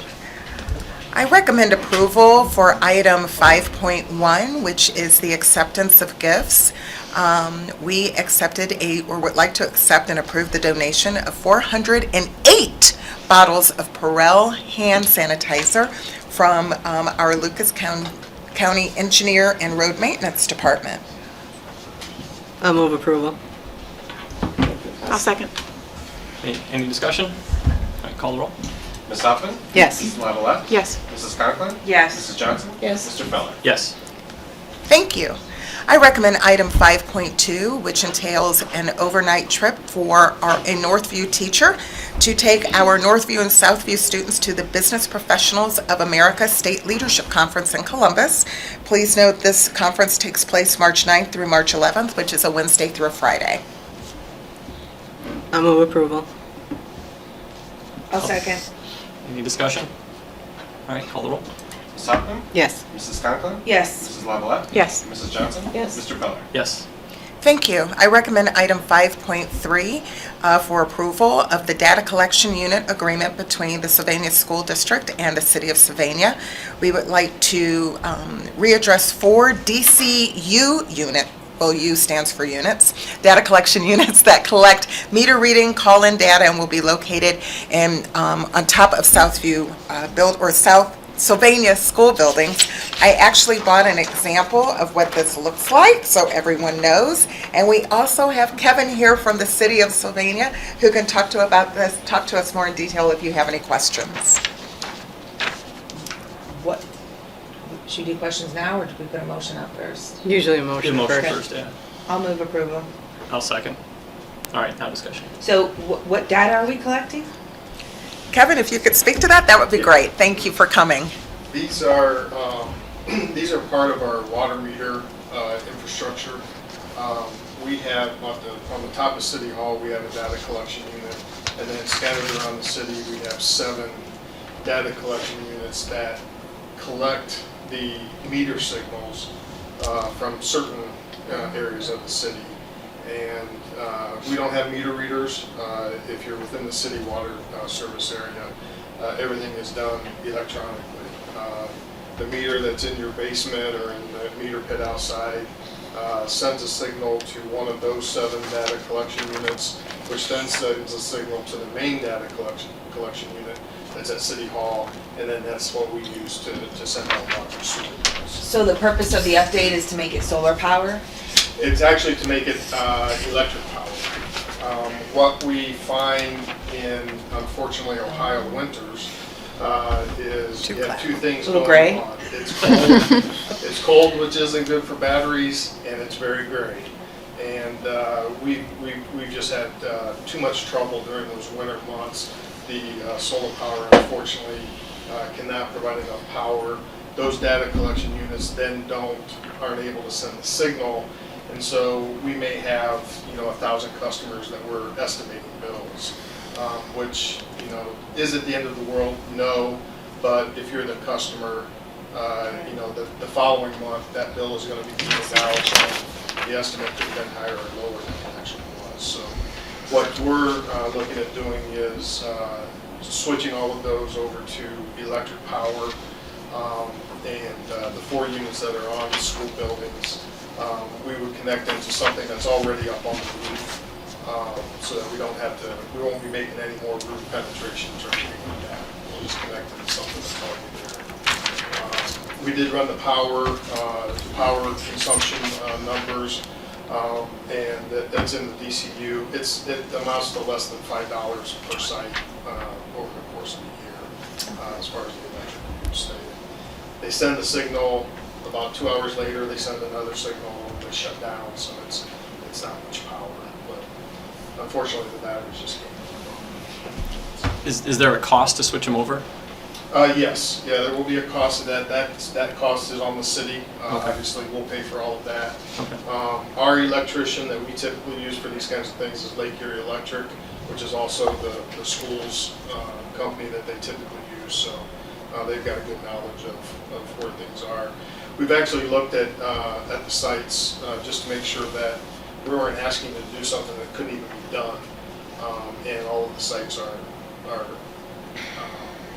I recommend approval for item 5.1, which is the acceptance of gifts. We accepted or would like to accept and approve the donation of 408 bottles of Perel hand sanitizer from our Lucas County Engineer and Road Maintenance Department. I'll move approval. I'll second. Any discussion? All right, call the roll. Ms. Hoffman? Yes. Mrs. Lavalette? Yes. Mrs. Conklin? Yes. Mrs. Johnson? Yes. Mr. Feller? Yes. Thank you. I recommend item 5.2, which entails an overnight trip for a Northview teacher to take our Northview and Southview students to the Business Professionals of America State Leadership Conference in Columbus. Please note this conference takes place March 9th through March 11th, which is a Wednesday through a Friday. I'll move approval. I'll second. Any discussion? All right, call the roll. Ms. Hoffman? Yes. Mrs. Conklin? Yes. Mrs. Lavalette? Yes. Mrs. Johnson? Yes. Mr. Feller? Yes. Thank you. I recommend item 5.3 for approval of the data collection unit agreement between the Sylvania School District and the City of Sylvania. We would like to readdress 4 DCU unit. Well, U stands for units, data collection units that collect meter reading, call-in data, and will be located on top of Southview South Sylvania school buildings. I actually bought an example of what this looks like so everyone knows. And we also have Kevin here from the City of Sylvania who can talk to us more in detail if you have any questions. What? Should we do questions now, or do we put a motion up first? Usually a Do motion the motion first. first, yeah. I'll move approval. I'll second. All right, now discussion. So what data are we collecting? Kevin, if you could speak to that, that would be great. Thank you for coming. These are part of our water meter infrastructure. We have on the top of City Hall, we have a data collection unit, and then scattered around the city, we have 7 data collection units that collect the meter signals from certain areas of the city. And we don't have meter readers. If you're within the city water service area, everything is done electronically. The meter that's in your basement or in the meter pit outside sends a signal to one of those 7 data collection units, which then sends a signal to the main data collection unit that's at City Hall, and then that's what we use to send out water sewer bills. So the purpose of the update is to make it solar power? It's actually to make it electric power. What we find in, unfortunately, Ohio winters is you have 2 things Little going gray. on. It's cold, it's cold, which isn't good for batteries, and it's very gray. And we've just had too much trouble during those winter months. The solar power, unfortunately, cannot provide enough power. Those data collection units then aren't able to send the signal. And so we may have, 1,000 customers that we're estimating bills, which, is at the end of the world? No, but if you're the customer, You know, the following month, that bill is going to be evened out, and the estimate could have been higher or lower than it actually was. So what we're looking at doing is switching all of those over to electric power, and the 4 units that are on the school buildings, we would connect into something that's already up on the roof, so that we won't be making any more roof penetrations or anything like that. We'll just connect into something that's already there. We did run the power consumption numbers, and that's in the DCU. It amounts to less than $5 per site over the course of the year, as far as the electric use. They send a signal, about 2 hours later they send another signal, and they shut down, so it's not much power. But unfortunately, the batteries just can't. Is there a cost to switch them over? Yes, yeah, there will be a cost to that. That cost is on the city. Okay. Obviously, we'll pay for all of that. Okay. Our electrician that we typically use for these kinds of things is Lake Erie Electric, which is also the school's company that they typically use. So they've got a good knowledge of where things are. We've actually looked at the sites just to make sure that we weren't asking to do something that couldn't even be done, and all of the sites are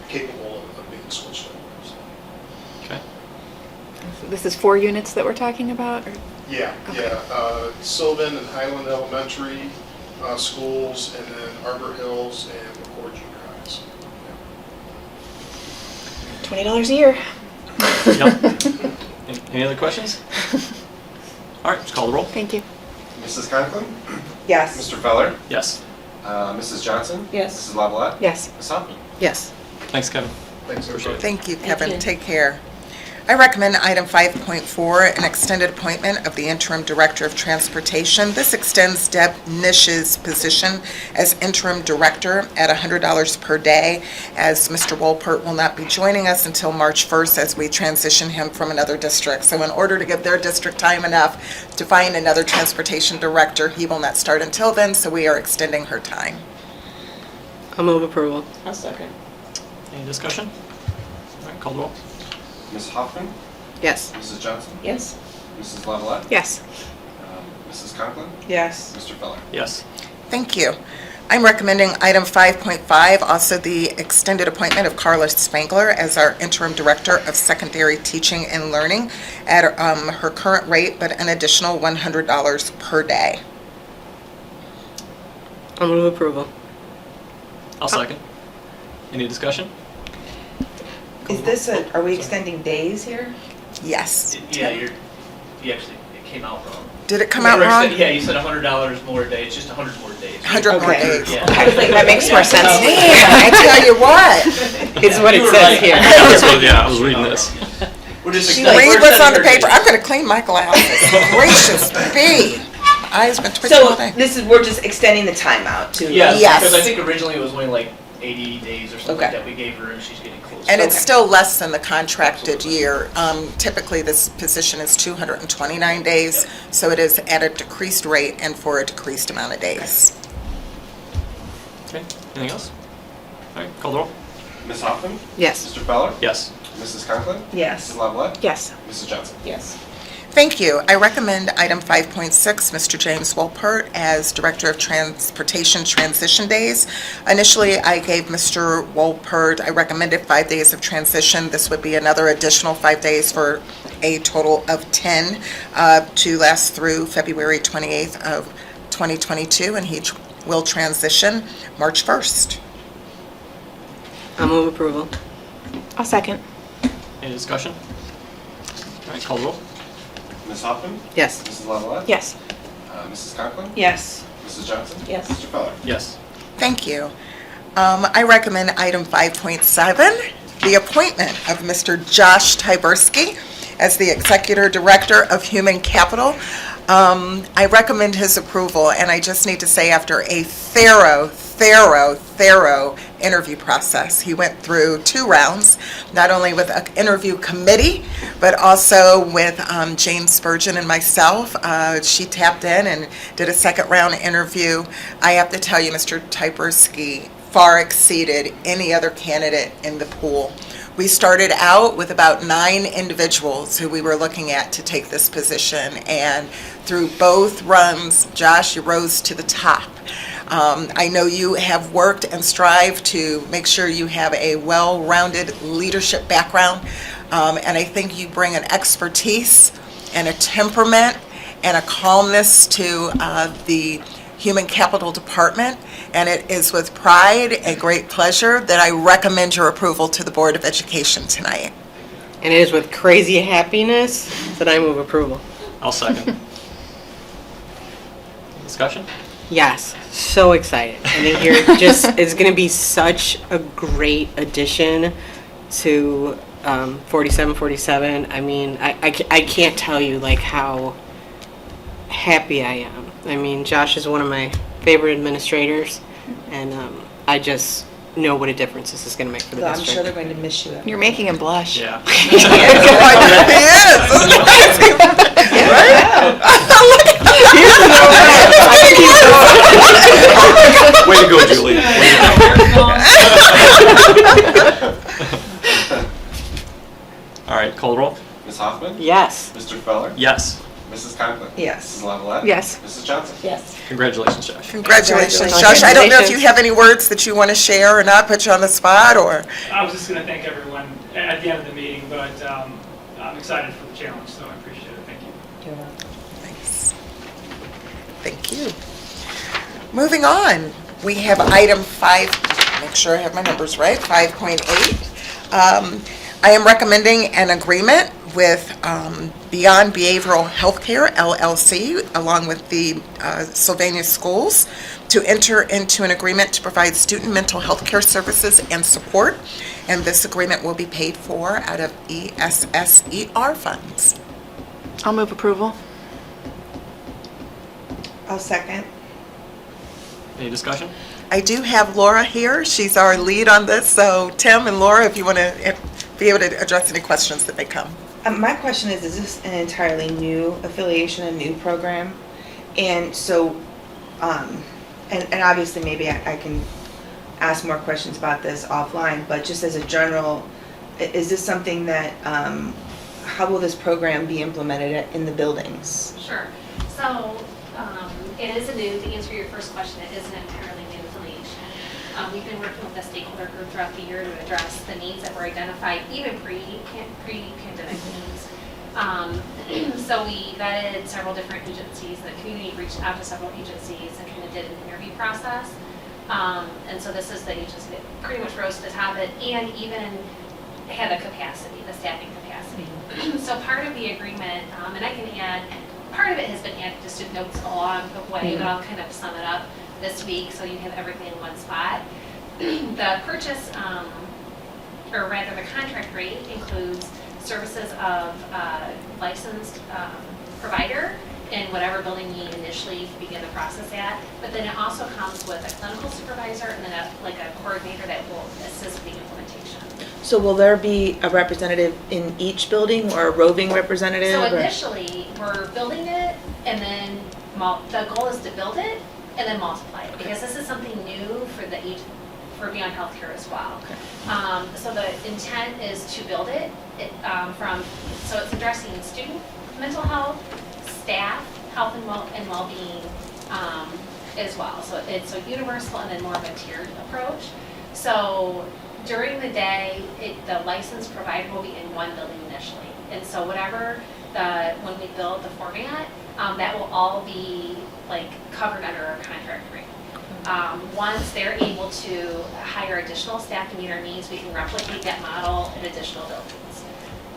capable of being switched over. So. Okay. This is 4 units that we're talking about? Or? Yeah, Okay. yeah. Sylvan and Highland Elementary schools, and then Arbor Hills and McCord Junior Highs. $20 a year. Yep. Any other questions? All right, just call the roll. Thank you. Mrs. Conklin? Yes. Mr. Feller? Yes. Mrs. Johnson? Yes. Mrs. Lavalette? Yes. Ms. Hoffman? Yes. Thanks, Kevin. Thanks, Appreciate it. Thank you, Thank Kevin. you. Take care. I recommend item 5.4, an extended appointment of the interim director of transportation. This extends Deb Nish's position as interim director at $100 per day, as Mr. Wolpert will not be joining us until March 1st as we transition him from another district. So in order to give their district time enough to find another transportation director, he will not start until then, so we are extending her time. I'll move approval. I'll second. Any discussion? All right, call the roll. Ms. Hoffman? Yes. Mrs. Johnson? Yes. Mrs. Lavalette? Yes. Mrs. Conklin? Yes. Mr. Feller? Yes. Thank you. I'm recommending item 5.5, also the extended appointment of Carla Spangler as our interim director of secondary teaching and learning at her current rate, but an additional $100 per day. I'll move approval. I'll second. Any discussion? Is this are we extending days here? Yes. Yeah, you actually, it came out wrong. Did it come out wrong? Yeah, you said $100 more a day, it's just 100 more days. 100 more Okay. days. Yeah. I was like, that makes more sense. Man, I tell you what. It's what it You were says right. here. Yeah, I was reading this. We're just Read extending- we're what's on the extending paper. her I'm going to clean my glasses. Gracious me. My eyes been twitching So all day. we're just extending the timeout to. Yes, Yes. because I think originally it was only like 80 days or something Okay. that we gave her, and she's getting close. And it's Okay. still less than the contracted year. Typically, this position is 229 days, so it is at a decreased rate and for a decreased amount of days. Okay, anything else? All right, call the roll. Ms. Hoffman? Yes. Mr. Feller? Yes. Mrs. Conklin? Yes. Mrs. Lavalette? Yes. Mrs. Johnson? Yes. Thank you. I recommend item 5.6, Mr. James Wolpert as Director of Transportation Transition Days. Initially, I gave Mr. Wolpert, I recommended 5 days of transition. This would be another additional 5 days for a total of 10 to last through February 28th of 2022, and he will transition March 1st. I'll move approval. I'll second. Any discussion? All right, call the roll. Ms. Hoffman? Yes. Mrs. Lavalette? Yes. Mrs. Conklin? Yes. Mrs. Johnson? Yes. Mr. Feller? Yes. Thank you. I recommend item 5.7, the appointment of Mr. Josh Tyberski as the Executive Director of Human Capital. I recommend his approval, and I just need to say, after a thorough interview process. He went through 2 rounds, not only with an interview committee, but also with Jane Spurgeon and myself. She tapped in and did a 2nd round interview. I have to tell you, Mr. Tyberski far exceeded any other candidate in the pool. We started out with about 9 individuals who we were looking at to take this position, and through both runs, Josh, you rose to the top. I know you have worked and strived to make sure you have a well-rounded leadership background, and I think you bring an expertise and a temperament and a calmness to the Human Capital Department, and it is with pride and great pleasure that I recommend your approval to the Board of Education tonight. And it is with crazy happiness that I move approval. I'll second. Discussion? Yes, so excited. I think you're just, it's going to be such a great addition to 4747. I mean, I can't tell you like how happy I am. I mean, Josh is one of my favorite administrators, and I just know what a difference this is going to make for the I'm district. sure they're going to miss you. You're making him blush. Yeah. Way to go, Julie. All right, call the roll. Ms. Hoffman? Yes. Mr. Feller? Yes. Mrs. Conklin? Yes. Mrs. Lavalette? Yes. Mrs. Johnson? Yes. Congratulations, Josh. Congratulations, Josh. I don't know if you have any words that you want to share or not, put you on the spot, or? I was just going to thank everyone at the end of the meeting, but I'm excited for the challenge, so I appreciate it. Thank you. Thanks. Thank you. Moving on, we have item 5, make sure I have my numbers right, 5.8. I am recommending an agreement with Beyond Behavioral Healthcare, LLC, along with the Sylvania Schools, to enter into an agreement to provide student mental health care services and support. And this agreement will be paid for out of ESSER funds. I'll move approval. I'll second. Any discussion? I do have Laura here. She's our lead on this. So Tim and Laura, if you want to be able to address any questions that may come. My question is this an entirely new affiliation, a new program? And so, and obviously maybe I can ask more questions about this offline, but just as a general, is this something that, how will this program be implemented in the buildings? Sure. So it is a new, to answer your first question, it is an entirely new affiliation. We've been working with the stakeholder group throughout the year to address the needs that were identified even pre-pandemic needs. So we vetted several different agencies. The community reached out to several agencies and kind of did an interview process. And so this is the agency that pretty much rose to the top of it and even had the capacity, the staffing capacity. So part of the agreement, and I can add, part of it has been added just to notes along the way, but I'll kind of sum it up this week so you have everything in one spot. The purchase, or rather the contract rate includes services of licensed provider in whatever building you initially begin the process at, but then it also comes with a clinical supervisor and then a coordinator that will assist the implementation. So will there be a representative in each building or a roving representative? So or- initially, we're building it and then the goal is to build it and then multiply it because this is something new for for Beyond Healthcare as well. So the intent is to build it, so it's addressing student mental health, staff health and well-being as well. So it's a universal and then more of a tiered approach. So during the day, the licensed provider will be in one building initially. And so whatever when we build the format, that will all be covered under our contract rate. Once they're able to hire additional staff to meet our needs, we can replicate that model in additional buildings.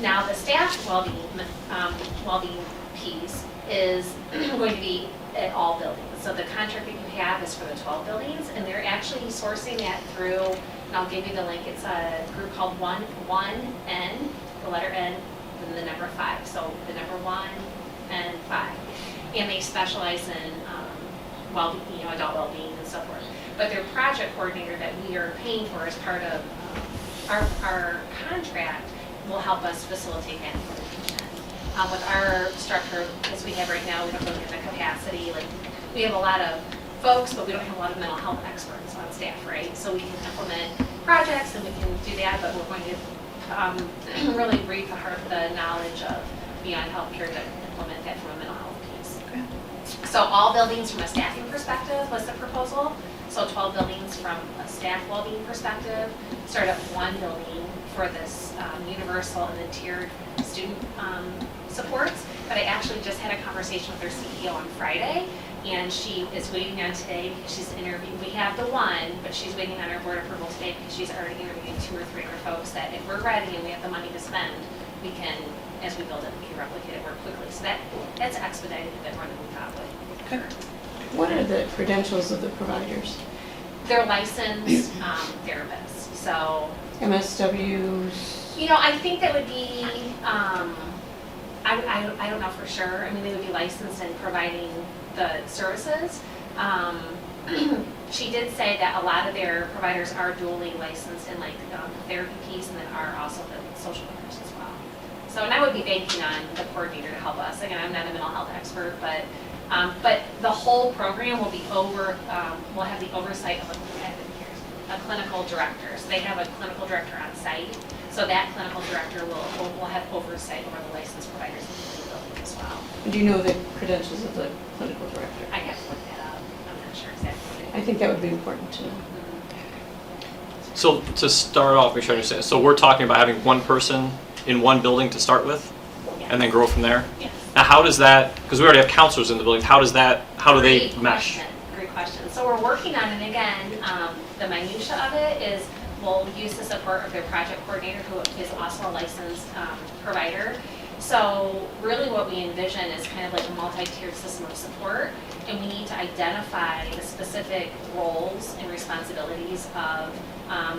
Now, the staff well-being piece is going to be at all buildings. So the contract that you have is for the 12 buildings, and they're actually sourcing that through, and I'll give you the link, it's a group called 1N, the letter N, and the number 5. So the number 1 and 5. And they specialize in adult well-being and so forth. But their project coordinator that we are paying for as part of our contract will help us facilitate that implementation. With our structure, as we have right now, we don't really have the capacity. We have a lot of folks, but we don't have a lot of mental health experts on staff, right? So we can implement projects and we can do that, but we're going to really breathe the knowledge of Beyond Healthcare to implement that from a mental health piece. So all buildings from a staffing perspective was the proposal. So 12 buildings from a staff well-being perspective. Start up one building for this universal and then tiered student supports. But I actually just had a conversation with their CEO on Friday, and she is waiting on today because she's interviewing. We have the one, but she's waiting on our board approval today because she's already interviewing 2 or 3 other folks that if we're ready and we have the money to spend, we can, as we build it, we can replicate it more quickly. So that's expedited a bit more than we thought would. Okay. What are the credentials of the providers? They're licensed therapists. So MSWs? You know, I think that would be, I don't know for sure. I mean, they would be licensed in providing the services. She did say that a lot of their providers are dually licensed in like the therapy piece and then are also the social workers as well. So, and I would be banking on the coordinator to help us. Again, I'm not a mental health expert, but the whole program will be will have the oversight of a clinical director. So they have a clinical director on site. So that clinical director will have oversight over the licensed providers in the building as well. Do you know the credentials of the clinical director? I have to look that up. I'm not sure exactly. I think that would be important to know. So to start off, make sure I understand. So we're talking about having one person in one building to start with, and then grow from there. Yes. Now, how does that? Because we already have counselors in the building. How does that? How do they mesh? Great question. So we're working on it again. The minutia of it is we'll use the support of their project coordinator, who is also a licensed provider. So really what we envision is kind of like a multi-tiered system of support, and we need to identify the specific roles and responsibilities of,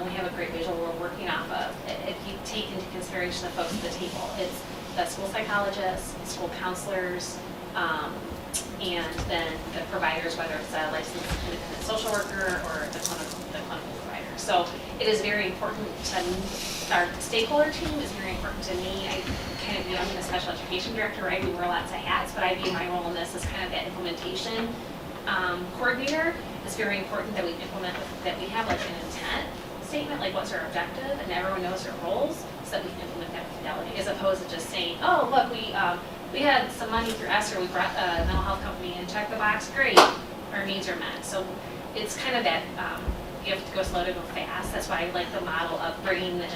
we have a great visual we're working off of. If you take into consideration the folks at the table, it's the school psychologists, school counselors, and then the providers, whether it's a licensed independent social worker or the clinical provider. So it is very important to me. Our stakeholder team is very important to me. I kind of view, I'm the special education director, right? We wear lots of hats, but I view my role in this as kind of that implementation coordinator. It's very important that we implement, that we have like an intent statement, like what's our objective, and everyone knows their roles, so that we can implement that with fidelity, as opposed to just saying, oh, look, we had some money through ESSER, we brought a mental health company and checked the box, great, our needs are met. So it's kind of that, you have to go slow to go fast. That's why I like the model of bringing the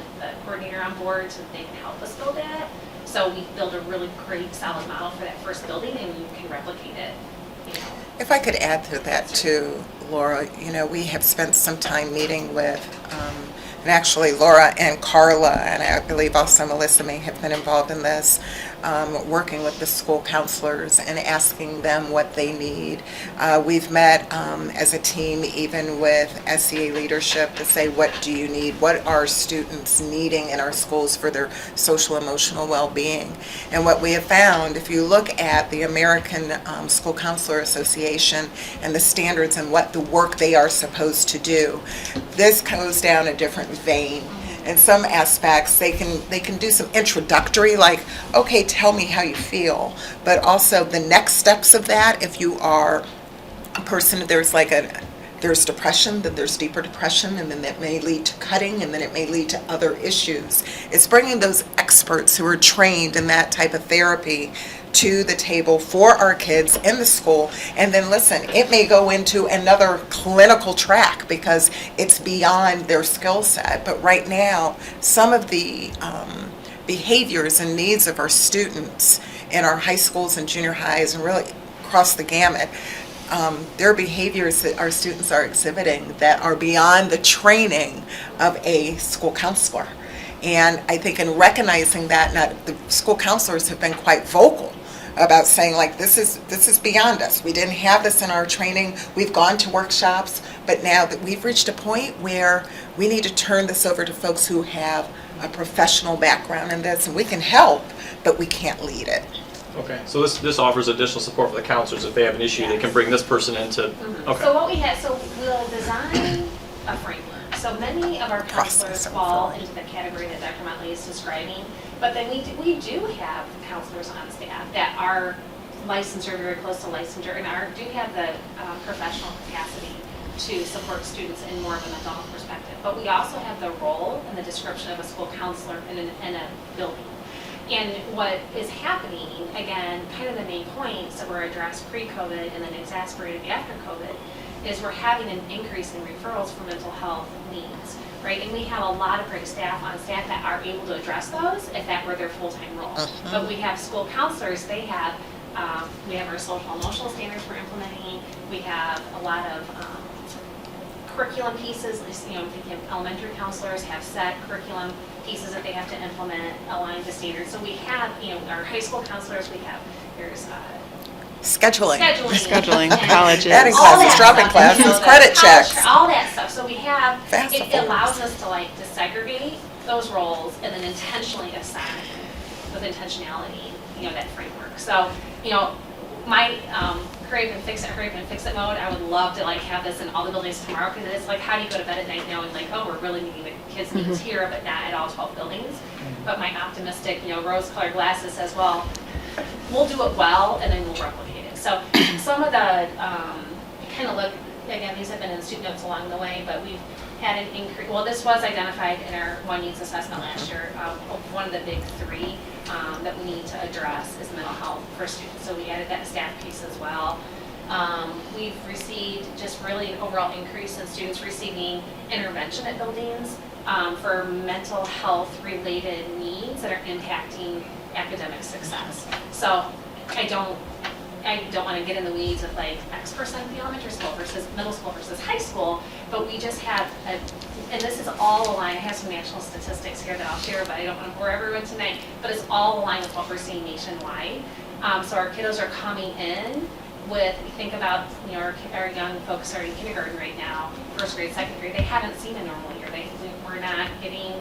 coordinator on board so that they can help us build that. So we build a really great, solid model for that first building, and you can replicate it. You know. If I could add to that too, Laura, we have spent some time meeting with, and actually Laura and Carla, and I believe also Melissa may have been involved in this, working with the school counselors and asking them what they need. We've met as a team even with SEA leadership to say, what do you need? What are students needing in our schools for their social emotional well-being? And what we have found, if you look at the American School Counselor Association and the standards and what the work they are supposed to do, this goes down a different vein. In some aspects, they can do some introductory, like, okay, tell me how you feel, but also the next steps of that, if you are a person, there's depression, then there's deeper depression, and then that may lead to cutting, and then it may lead to other issues. It's bringing those experts who are trained in that type of therapy to the table for our kids in the school. And then listen, it may go into another clinical track because it's beyond their skill set. But right now, some of the behaviors and needs of our students in our high schools and junior highs and really across the gamut, there are behaviors that our students are exhibiting that are beyond the training of a school counselor. And I think in recognizing that, the school counselors have been quite vocal about saying, like, this is beyond us. We didn't have this in our training. We've gone to workshops, but now that we've reached a point where we need to turn this over to folks who have a professional background in this, and we can help, but we can't lead it. Okay, so this offers additional support for the counselors. If they have an issue, they can bring this person into. Okay. So what we have, so we'll design a framework. So many of our counselors fall into the category that Dr. Motley is describing, but then we do have counselors on staff that are licensed or very close to licensure and do have the professional capacity to support students in more of a mental health perspective. But we also have the role and the description of a school counselor in a building. And what is happening, again, kind of the main points that were addressed pre-COVID and then exacerbated after COVID, is we're having an increase in referrals for mental health needs, right? And we have a lot of great staff on staff that are able to address those if that were their full-time role. But we have school counselors, we have our social emotional standards we're implementing, we have a lot of curriculum pieces, I'm thinking of elementary counselors have set curriculum pieces that they have to implement aligned to standards. So we have, our high school counselors, there's Scheduling, colleges. Adding all classes, that dropping stuff, classes, the credit college, checks. all that stuff. So we have, Fast it allows us to segregate those roles and then intentionally assign with intentionality, that framework. So, my hurry up and fix it mode, I would love to have this in all the buildings tomorrow, because it's how do you go to bed at night knowing we're really meeting the kids' needs here, but not at all 12 buildings. But my optimistic, rose-colored glasses says, well, we'll do it well and then we'll replicate it. So some of the kind of look, again, these have been in the student notes along the way, but we've had an increase. Well, this was identified in our one needs assessment last year. One of the big three that we need to address is mental health for students. So we added that staff piece as well. We've received just really an overall increase in students receiving intervention at buildings for mental health related needs that are impacting academic success. So I don't want to get in the weeds of X% of the elementary school versus middle school versus high school, but we just have, and this is all aligned, I have some national statistics here that I'll share, but I don't want to bore everyone tonight, but it's all aligned with what we're seeing nationwide. So our kiddos are coming in with, think about, our young folks starting kindergarten right now, first grade, second grade, they haven't seen a normal year. We're not getting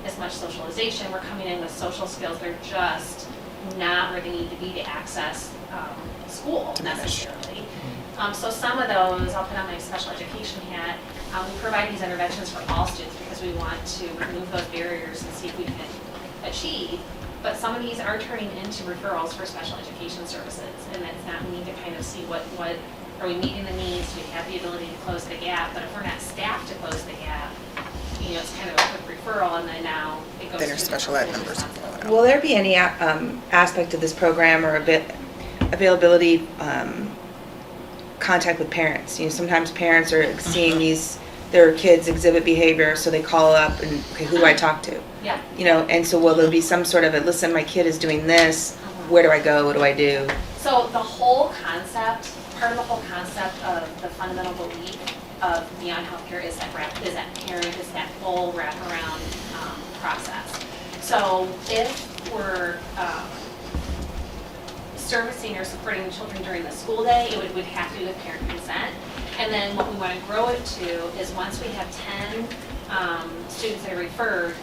as much socialization, we're coming in with social skills, they're just not where they need to be to access school necessarily. So some of those, I'll put on my special education hat, we provide these interventions for all students because we want to remove those barriers and see if we can achieve. But some of these are turning into referrals for special education services, and that's not, we need to kind of see what are we meeting the needs, do we have the ability to close the gap, but if we're not staffed to close the gap, it's kind of a quick referral, and then now it goes Then your to special ed numbers. Will there be any aspect of this program or availability contact with parents? Sometimes parents are seeing their kids exhibit behavior, so they call up and, okay, who do I talk to? Yeah. And so will there be some sort of listen, my kid is doing this, where do I go, what do I do? So the whole concept, part of the whole concept of the fundamental belief of Beyond Healthcare is that parent, is that full wraparound process. So if we're servicing or supporting children during the school day, it would have to be with parent consent. And then what we want to grow it to is once we have 10 students that are referred,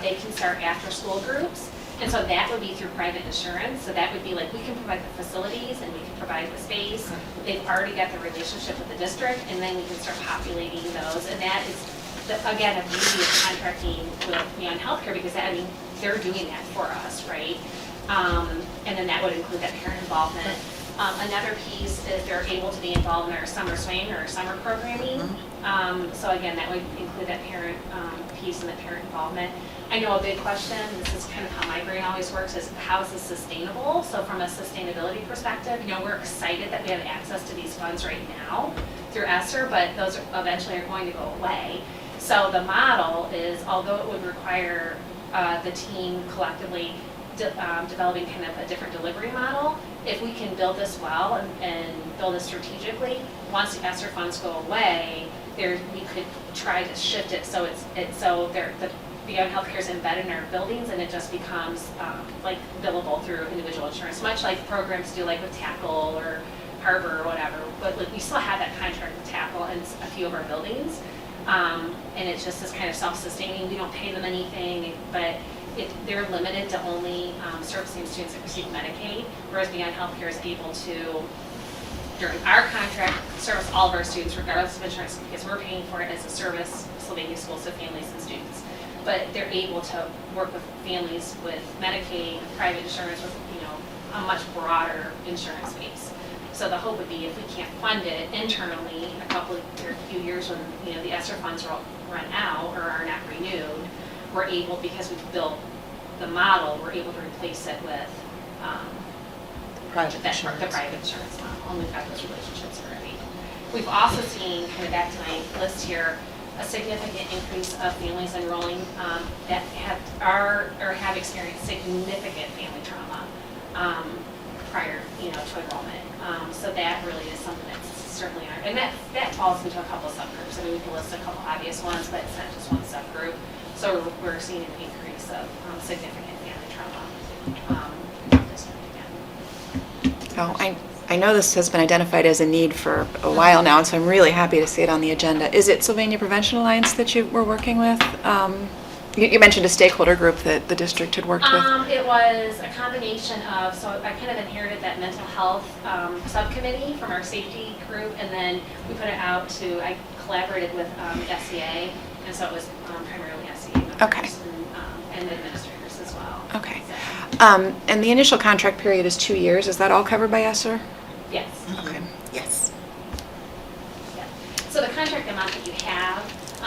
they can start after school groups. And so that would be through private insurance. So that would be we can provide the facilities and we can provide the space. They've already got the relationship with the district, and then we can start populating those. And that is, again, a beauty of contracting with Beyond Healthcare, because they're doing that for us, right? And then that would include that parent involvement. Another piece is they're able to be involved in our summer swing or summer programming. So again, that would include that parent piece and that parent involvement. I know a big question, this is kind of how my brain always works, is how is this sustainable? So from a sustainability perspective, we're excited that we have access to these funds right now through ESSER, but those eventually are going to go away. So the model is, although it would require the team collectively developing kind of a different delivery model, if we can build this well and build it strategically, once the ESSER funds go away, we could try to shift it so the Beyond Healthcare is embedded in our buildings, and it just becomes billable through individual insurance, much like programs do with Tackle or Harbor or whatever. But we still have that contract with Tackle in a few of our buildings, and it just is kind of self-sustaining. We don't pay them anything, but they're limited to only servicing students that receive Medicaid, whereas Beyond Healthcare is able to, during our contract, service all of our students regardless of insurance, because we're paying for it as a service, Sylvania Schools, to families and students. But they're able to work with families with Medicaid, private insurance, with a much broader insurance base. So the hope would be if we can't fund it internally a few years when, you know, the ESSER funds run out or are not renewed, we're able, because we've built the model, we're able to replace it with Private the insurance. private insurance model, and we've got those relationships already. We've also seen, kind of back to my list here, a significant increase of families enrolling that have experienced significant family trauma prior, you know, to enrollment. So that really is something that's certainly, and that falls into a couple of subgroups. I mean, we can list a couple obvious ones, but it's not just one subgroup. So we're seeing an increase of significant family trauma. Oh, I know this has been identified as a need for a while now, and so I'm really happy to see it on the agenda. Is it Sylvania Prevention Alliance that you were working with? You mentioned a stakeholder group that the district had worked with. It was a combination of, so I kind of inherited that mental health subcommittee from our safety group, and then we put it out to, I collaborated with SEA, and so it was primarily SEA members Okay. and administrators as well. Okay. And the initial contract period is 2 years. Is that all covered by ESSER? Yes. Okay. Yes. Yeah. So the contract amount that you have,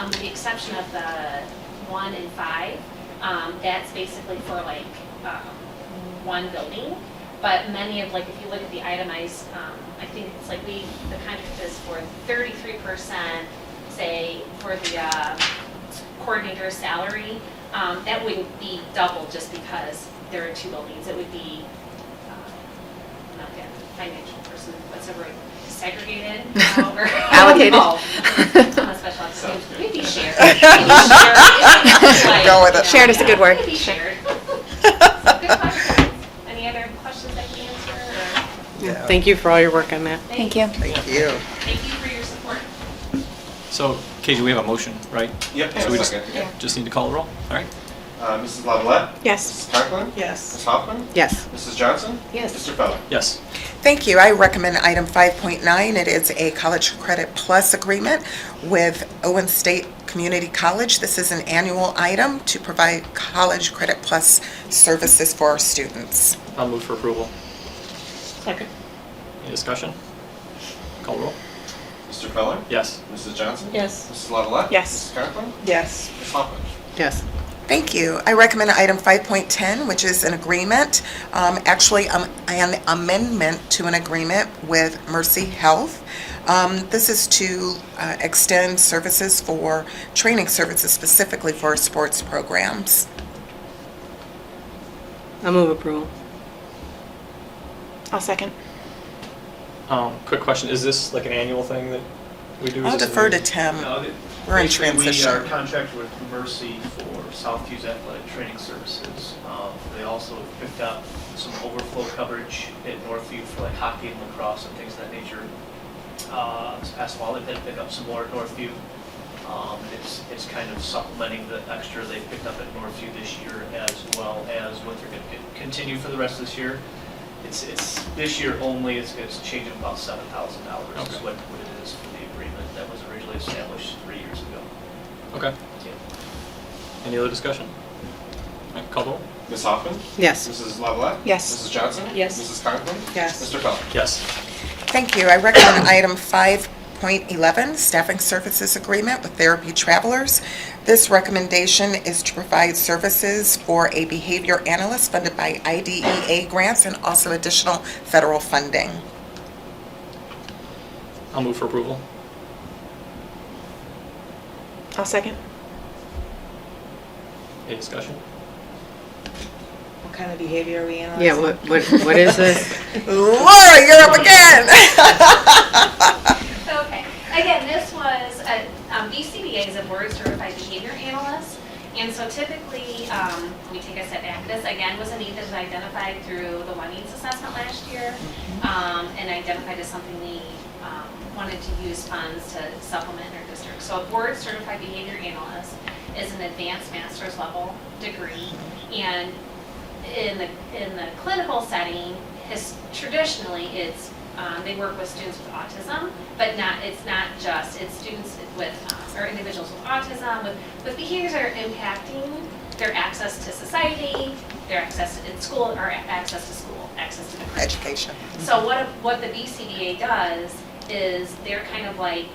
with the exception of the 1 and 5, that's basically for like one building. But many of, like, if you look at the itemized, I think it's like the contract is for 33%, say, for the coordinator's salary. That wouldn't be double just because there are 2 buildings. It would be, not the financial person, what's the word, segregated? Or Allocated. On a special account. Maybe shared. Maybe shared. Go with it. Shared is a good word. Maybe shared. So good question. Any other questions I can answer? Yeah. Thank you for all your work on that. Thank you. Thank you. Thank you for your support. So, KJ, we have a motion, right? Yep, So we just, second. just need to call the roll, all right? Mrs. Lavalette? Yes. Mrs. Conklin? Yes. Ms. Hoffman? Yes. Mrs. Johnson? Yes. Mr. Feller? Yes. Thank you. I recommend item 5.9. It is a College Credit Plus agreement with Owen State Community College. This is an annual item to provide College Credit Plus services for our students. I'll move for approval. Second. Any discussion? Call the roll. Mr. Feller? Yes. Mrs. Johnson? Yes. Mrs. Lavalette? Yes. Mrs. Conklin? Yes. Ms. Hoffman? Yes. Thank you. I recommend item 5.10, which is an agreement, actually an amendment to an agreement with Mercy Health. This is to extend services for training services specifically for sports programs. I'll move approval. I'll second. Quick question, is this like an annual thing that we do? I'll Is this defer a- to Tim. No, We're in basically, transition. We are contracted with Mercy for Southview's athletic training services. They also picked up some overflow coverage at Northview for like hockey and lacrosse and things of that nature. This past fall, they did pick up some more at Northview. It's kind of supplementing the extra they picked up at Northview this year, as well as what they're going to continue for the rest of this year. It's this year only. It's a change of about $7,000 is what it is for the agreement that was originally established 3 years ago. Okay. Yeah. Any other discussion? All right, call the roll. Ms. Hoffman? Yes. Mrs. Lavalette? Yes. Mrs. Johnson? Yes. Mrs. Conklin? Yes. Mr. Feller? Yes. Thank you. I recommend item 5.11, staffing services agreement with Therapy Travelers. This recommendation is to provide services for a behavior analyst funded by IDEA grants and also additional federal funding. I'll move for approval. I'll second. Any discussion? What kind of behavior are we analyzing? Yeah, what is this? Laura, you're up again. Okay, again, this was, BCBA is a board certified behavior analyst, and so typically, we take a step back. This again was a need that was identified through the One Needs assessment last year, and identified as something we wanted to use funds to supplement our district. So a board certified behavior analyst is an advanced master's level degree, and in the clinical setting, traditionally it's they work with students with autism, but it's not just, it's students with, or individuals with autism, with behaviors that are impacting their access to society, their access to school or access to school, access to the curriculum. Education. So what the BCBA does is they're kind of like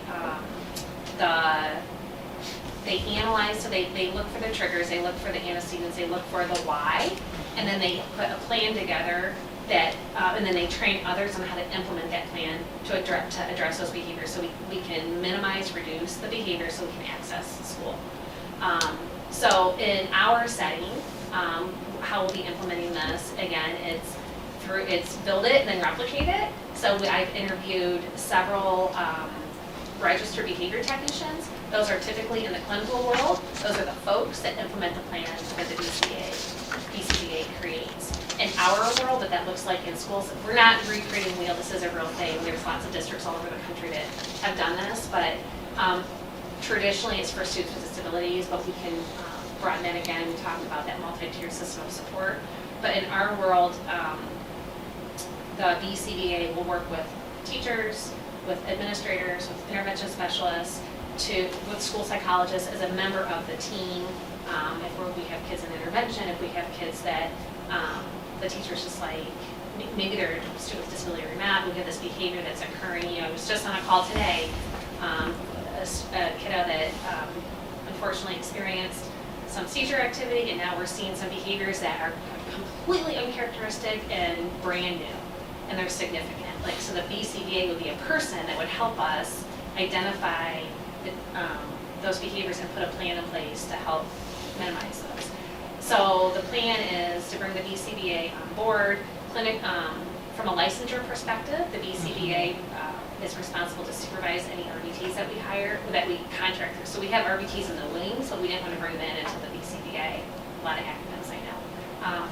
they analyze, so they look for the triggers, they look for the antecedents, they look for the why, and then they put a plan together that, and then they train others on how to implement that plan to address those behaviors, so we can minimize, reduce the behavior, so we can access school. So in our setting, how we'll be implementing this, again, it's build it and then replicate it. So I've interviewed several registered behavior technicians. Those are typically in the clinical world. Those are the folks that implement the plan that the BCBA creates. In our world, what that looks like in schools, we're not recreating the wheel. This is a real thing. There's lots of districts all over the country that have done this, but traditionally it's for students with disabilities, but we can broaden that again. We talked about that multi-tiered system of support. But in our world, the BCBA will work with teachers, with administrators, with intervention specialists, with school psychologists as a member of the team. If we have kids in intervention, if we have kids that the teacher's just like, maybe they're a student with disability or not, we have this behavior that's occurring. I was just on a call today, a kiddo that unfortunately experienced some seizure activity, and now we're seeing some behaviors that are completely uncharacteristic and brand new, and they're significant. Like, so the BCBA would be a person that would help us identify those behaviors and put a plan in place to help minimize those. So the plan is to bring the BCBA on board. From a licensure perspective, the BCBA is responsible to supervise any RBTs that we hire, that we contract through. So we have RBTs in the wings, but we didn't want to bring them into the BCBA. A lot of acronyms, I know,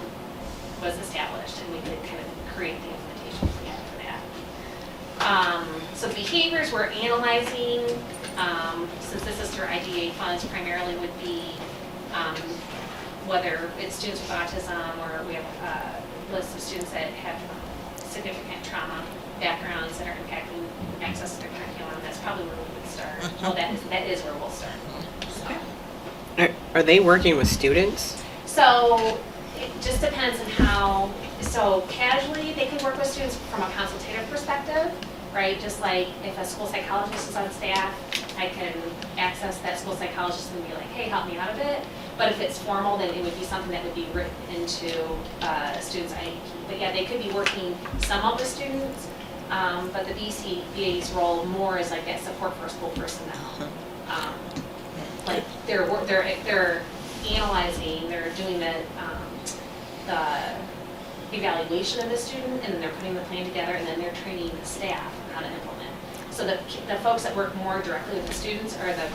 was established, and we could kind of create the implementation plan for that. So behaviors we're analyzing, since this is through IDA funds, primarily would be whether it's students with autism, or we have a list of students that have significant trauma backgrounds that are impacting access to their curriculum. That's probably where we would start. Well, that is where we'll start. So. Are they working with students? So it just depends on how. So casually, they can work with students from a consultative perspective, right? Just like if a school psychologist is on staff, I can access that school psychologist and be like, hey, help me out of it. But if it's formal, then it would be something that would be written into a student's IEP. But yeah, they could be working somewhat with students, but the BCBA's role more is like that support for school personnel. Like they're analyzing, they're doing the evaluation of the student, and then they're putting the plan together, and then they're training the staff on how to implement. So the folks that work more directly with the students are the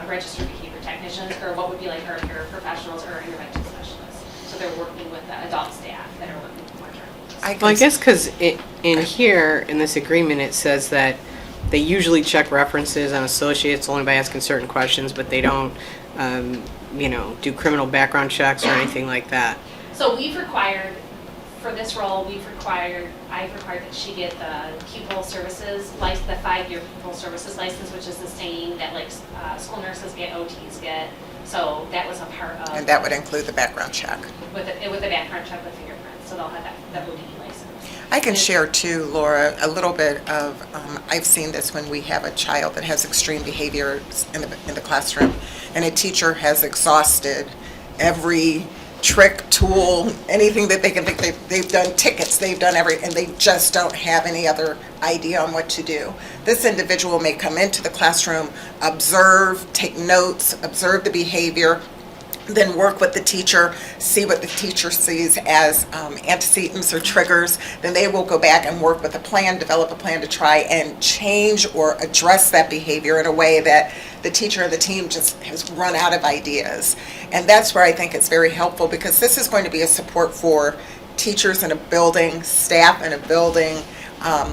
registered behavior technicians, or what would be like our paraprofessionals or intervention specialists. So they're working with the adult staff that are working more directly. Well, I guess because in here, in this agreement, it says that they usually check references on associates only by asking certain questions, but they don't, do criminal background checks or anything like that. So we've required, for this role, I've required that she get the pupil services, like the 5-year pupil services license, which is the same that like school nurses get, OTs get. So that was a part of. And that would include the background check. With the background check with fingerprints, so they'll have that OT license. I can share too, Laura, a little bit of, I've seen this when we have a child that has extreme behavior in the classroom, and a teacher has exhausted every trick, tool, anything that they can think. They've done tickets, they've done and they just don't have any other idea on what to do. This individual may come into the classroom, observe, take notes, observe the behavior, then work with the teacher, see what the teacher sees as antecedents or triggers. Then they will go back and work with a plan, develop a plan to try and change or address that behavior in a way that the teacher or the team just has run out of ideas. And that's where I think it's very helpful, because this is going to be a support for teachers in a building, staff in a building,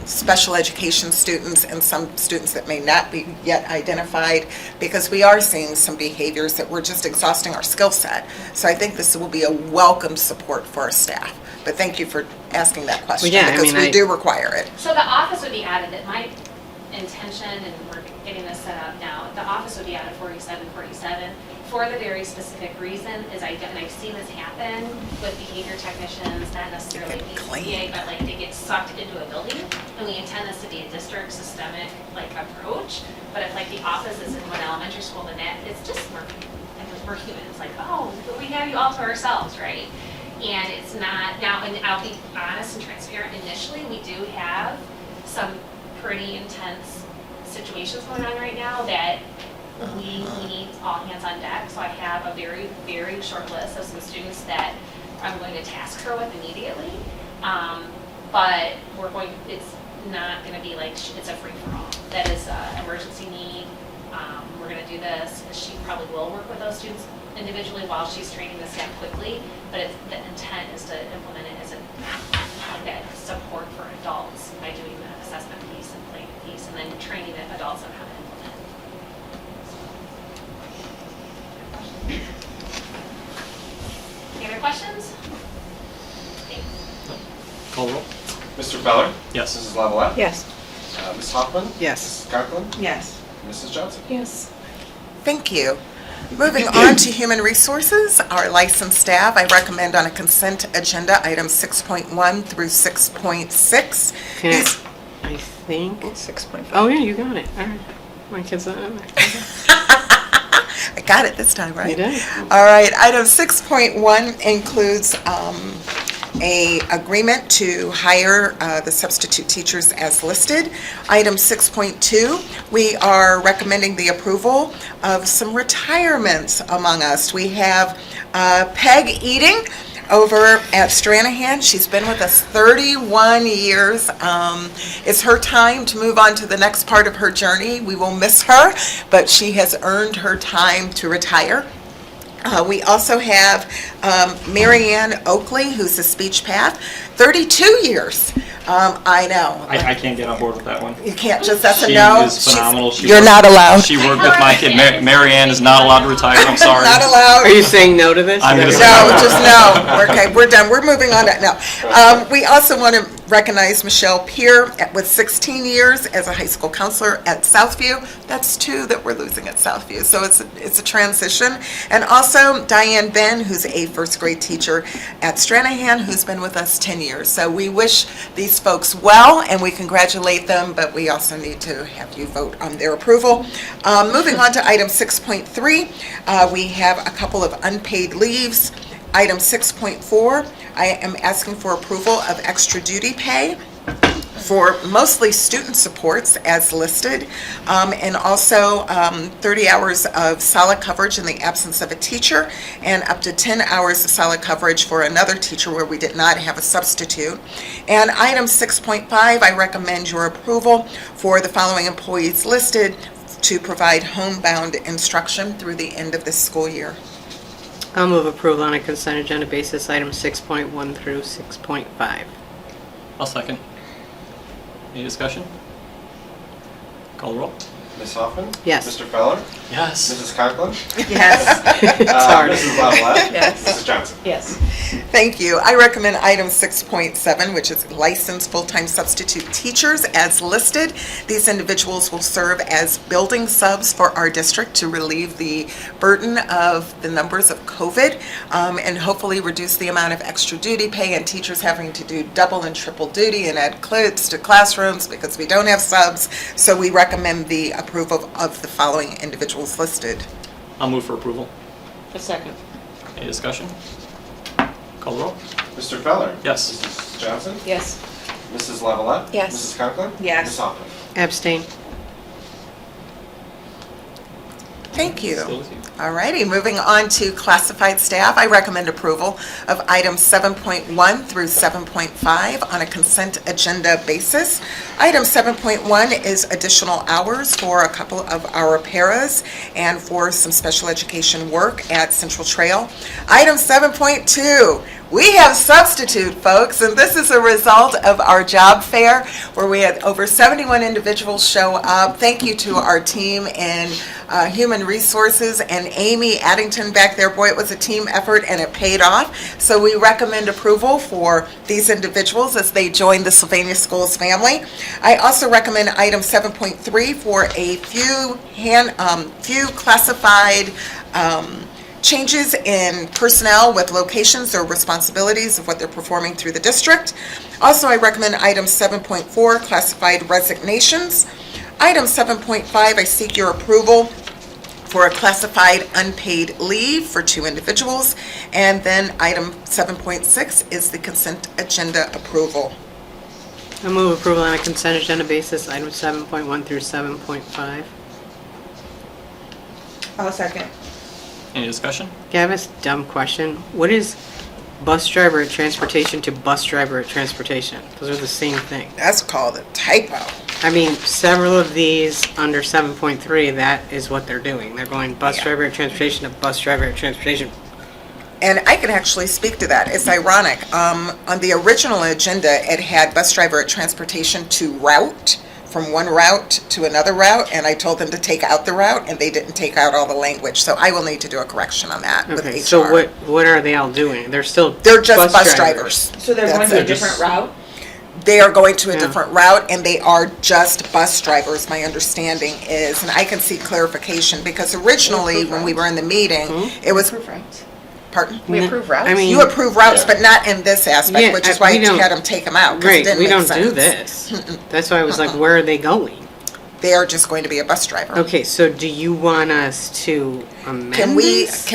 special education students, and some students that may not be yet identified, because we are seeing some behaviors that we're just exhausting our skill set. So I think this will be a welcome support for our staff. But thank you for asking that question, because we do require it. So the office would be added, that my intention, and we're getting this set up now, the office would be out of 4747. for the very specific reason is and I've seen this happen with behavior technicians, not necessarily BCBA, but like they get sucked into a building, and we intend this to be a district systemic like approach. But if like the office is in one elementary school, then it's just we're humans. Like, oh, we have you all to ourselves, right? And it's not now. And I'll be honest and transparent. Initially, we do have some pretty intense situations going on right now that we need all hands on deck. So I have a very, very short list of some students that I'm going to task her with immediately. But it's not going to be like, it's a free-for-all. That is an emergency need. We're going to do this. She probably will work with those students individually while she's training the staff quickly. But the intent is to implement it as that support for adults by doing the assessment piece and planning piece, and then training the adults on how to implement. Any other questions? Call roll. Mr. Feller? Yes. Mrs. Lavalette? Yes. Ms. Hoffman? Yes. Mrs. Conklin? Yes. Mrs. Johnson? Yes. Thank you. Moving on to Human Resources, our licensed staff, I recommend on a consent agenda items 6.1 through 6.6. Can These- I think. 6.5. Oh, yeah, you got it. All right. My kids, I got it this time, right? You did. All right, item 6.1 includes a agreement to hire the substitute teachers as listed. Item 6.2, we are recommending the approval of some retirements among us. We have Peg Eating over at Stranahan. She's been with us 31 years. It's her time to move on to the next part of her journey. We will miss her, but she has earned her time to retire. We also have Marianne Oakley, who's a speech path, 32 years. I know. I can't get on board with that one. You can't just, that's a She no. is phenomenal. You're not allowed. She worked with my kid. Marianne is not allowed to retire. I'm sorry. Not allowed. Are you saying no to this? I'm gonna say No, just no. Okay, we're done. We're moving on to, no. We also want to recognize Michelle Peer with 16 years as a high school counselor at Southview. That's 2 that we're losing at Southview, so it's a transition. And also Diane Ben, who's a first grade teacher at Stranahan, who's been with us 10 years. So we wish these folks well, and we congratulate them, but we also need to have you vote on their approval. Moving on to item 6.3, we have a couple of unpaid leaves. Item 6.4, I am asking for approval of extra duty pay for mostly student supports as listed, and also 30 hours of solid coverage in the absence of a teacher, and up to 10 hours of solid coverage for another teacher where we did not have a substitute. And item 6.5, I recommend your approval for the following employees listed to provide homebound instruction through the end of this school year. I'll move approval on a consent agenda basis, items 6.1 through 6.5. I'll second. Any discussion? Call the roll. Ms. Hoffman? Yes. Mr. Feller? Yes. Mrs. Conklin? Yes. hard. Mrs. Lavalette? Yes. Mrs. Johnson? Yes. Thank you. I recommend item 6.7, which is licensed full-time substitute teachers as listed. These individuals will serve as building subs for our district to relieve the burden of the numbers of COVID, and hopefully reduce the amount of extra duty pay and teachers having to do double and triple duty and add clips to classrooms because we don't have subs. So we recommend the approval of the following individuals listed. I'll move for approval. A second. Any discussion? Call the roll. Mr. Feller? Yes. Mrs. Johnson? Yes. Mrs. Lavalette? Yes. Mrs. Conklin? Yes. Ms. Hoffman? Abstain. Thank you. Still with you. All righty, moving on to classified staff, I recommend approval of items 7.1 through 7.5 on a consent agenda basis. Item 7.1 is additional hours for a couple of our paras and for some special education work at Central Trail. Item 7.2, We have substitute folks, and this is a result of our job fair where we had over 71 individuals show up. Thank you to our team in Human Resources and Amy Addington back there. Boy, it was a team effort and it paid off. So we recommend approval for these individuals as they join the Sylvania Schools family. I also recommend item 7.3 for a few classified changes in personnel with locations or responsibilities of what they're performing through the district. Also, I recommend item 7.4, classified resignations. Item 7.5, I seek your approval for a classified unpaid leave for 2 individuals. And then item 7.6 is the consent agenda approval. I move approval on a consent agenda basis, items 7.1 through 7.5. I'll second. Any discussion? Yeah, I have a dumb question. What is bus driver at transportation to bus driver at transportation? Those are the same thing. That's called a typo. I mean, several of these under 7.3, that is what they're doing. They're going bus driver at transportation to bus driver at transportation. And I can actually speak to that. It's ironic. On the original agenda, it had bus driver at transportation to route, from one route to another route, and I told them to take out the route, and they didn't take out all the language. So I will need to do a correction on that with Okay, HR. so what are they all doing? They're just bus drivers. So they're That's going to a it. different route? They are going to a different route, and they are just bus drivers, my understanding is, and I can see clarification, because originally, when we were in the meeting, it was... Pardon? We approve routes? I mean, You approve routes, but not in this aspect, Yeah, which is we why you don't- had them take them out, because it Right, didn't we make don't sense. do this. That's why I was like, where are they going? They are just going to be a bus driver. Okay, so do you want us to amend Can we this?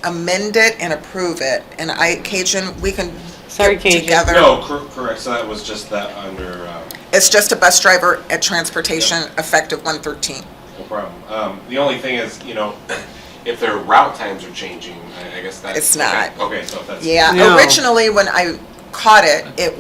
amend it and approve it? And Cajun, we can Sorry, get Cajun. together. No, correct, so that was just that under, It's just a bus driver at transportation effective 1/13. no problem. The only thing is, if their route times are changing, I guess that's. It's not. Okay, so if that's. Yeah, No. originally when I caught it, it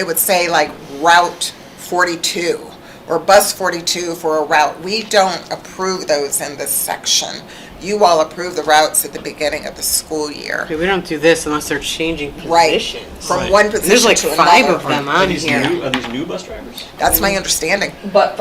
would say like Route 42 or Bus 42 for a route. We don't approve those in this section. You all approve the routes at the beginning of the school year. Okay, we don't do this unless they're changing Right. positions. From Right. one And there's position like to 5 another. of them Are on these here. new, are these new bus drivers? That's my understanding. But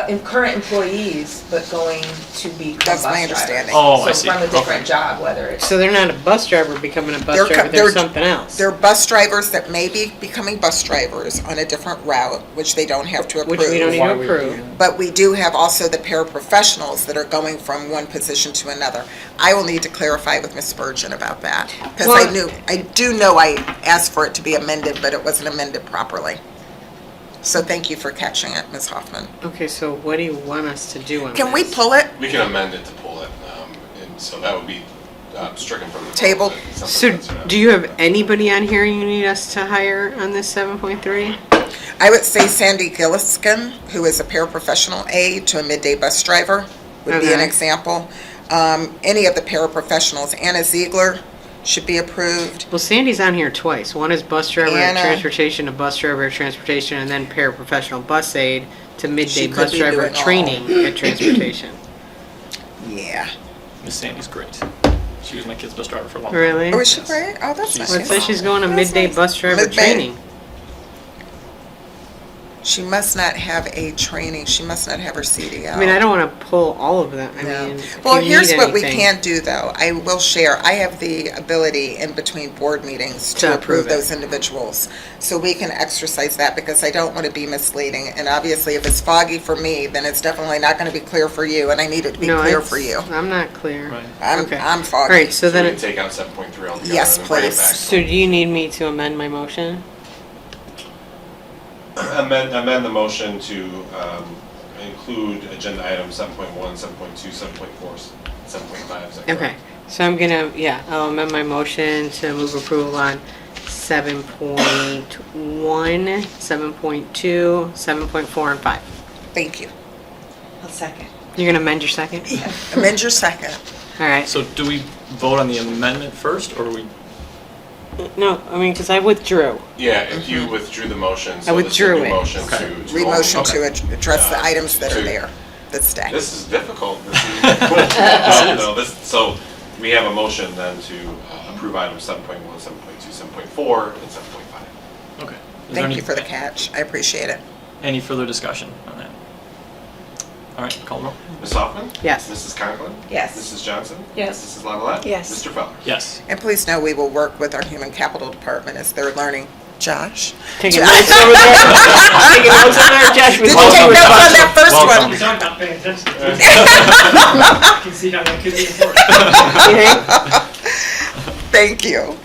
in current employees, but going to be That's bus my drivers. understanding. Oh, I So see. from a different Okay. job, whether it's. So they're not a bus driver becoming a bus They're driver, they're- they're something else. They're bus drivers that may be becoming bus drivers on a different route, which they don't have to approve. Which we don't need Why to would approve. But we do have also the paraprofessionals that are going from one position to another. I will need to clarify with Ms. Spurgeon about that. Because Well- I do know I asked for it to be amended, but it wasn't amended properly. So thank you for catching it, Ms. Hoffman. Okay, so what do you want us to do on this? Can we pull it? We can amend it to pull it, and so that would be stricken from the. vote, Table. but something So that's, do you have anybody on here you need us to hire on this 7.3? I would say Sandy Gilliskin, who is a paraprofessional aide to a midday bus driver, would be an Okay. example. Any of the paraprofessionals. Anna Ziegler should be approved. Well, Sandy's on here twice. One is bus driver at Anna. transportation to bus driver at transportation, and then paraprofessional bus aide to midday She could bus be driver doing at all. training at transportation. Yeah. Miss Sandy's great. She was my kid's bus driver for a long time. Really? Oh, is she great? Oh, that's nice. Well, it says she's going to That's midday nice. bus driver Midday. training. She must not have a training, she must not have her CDL. I mean, I don't want to pull all of them. I No. mean, if Well, you here's need what we anything- can do, though. I will share, I have the ability in between board meetings to approve it. those individuals. So we can exercise that, because I don't want to be misleading. And obviously, if it's foggy for me, then it's definitely not going to be clear for you, and I need it to be No, clear it's- for you. I'm not clear. I'm Okay. I'm All foggy. right, so so then, we can take out 7.3 altogether. Yes, and then bring it please. back. so do you need me to amend my motion? Amend the motion to include agenda items 7.1, 7.2, 7.4, 7.5. is that correct? Okay, so I'm gonna, I'll amend my motion to move approval on 7.1, 7.2, 7.4, and 5. Thank you. I'll second. You're gonna amend your second? Amend your second. All right. So do we vote on the amendment first, or we? No, I mean, because I withdrew. Yeah, if you withdrew the motion, I so this withdrew would be it. motion Okay. to. Re-motion Okay. to address the items that are to- there that stay. This is difficult. So we have a motion then to approve approve items 7.1, 7.2, 7.4, and 7.5. Okay. Is there Thank any- you for the catch. I appreciate it. Any further discussion on that? All right, call the roll. Ms. Hoffman? Yes. Mrs. Conklin? Yes. Mrs. Johnson? Yes. Mrs. Lavalette? Yes. Mr. Feller? Yes. And please know we will work with our human capital department as they're learning. Josh? Taking notes over there. Taking notes over there, Josh. Did you take notes on that first Welcome. one? I'm not paying attention. You can see how that could be important. Thank you.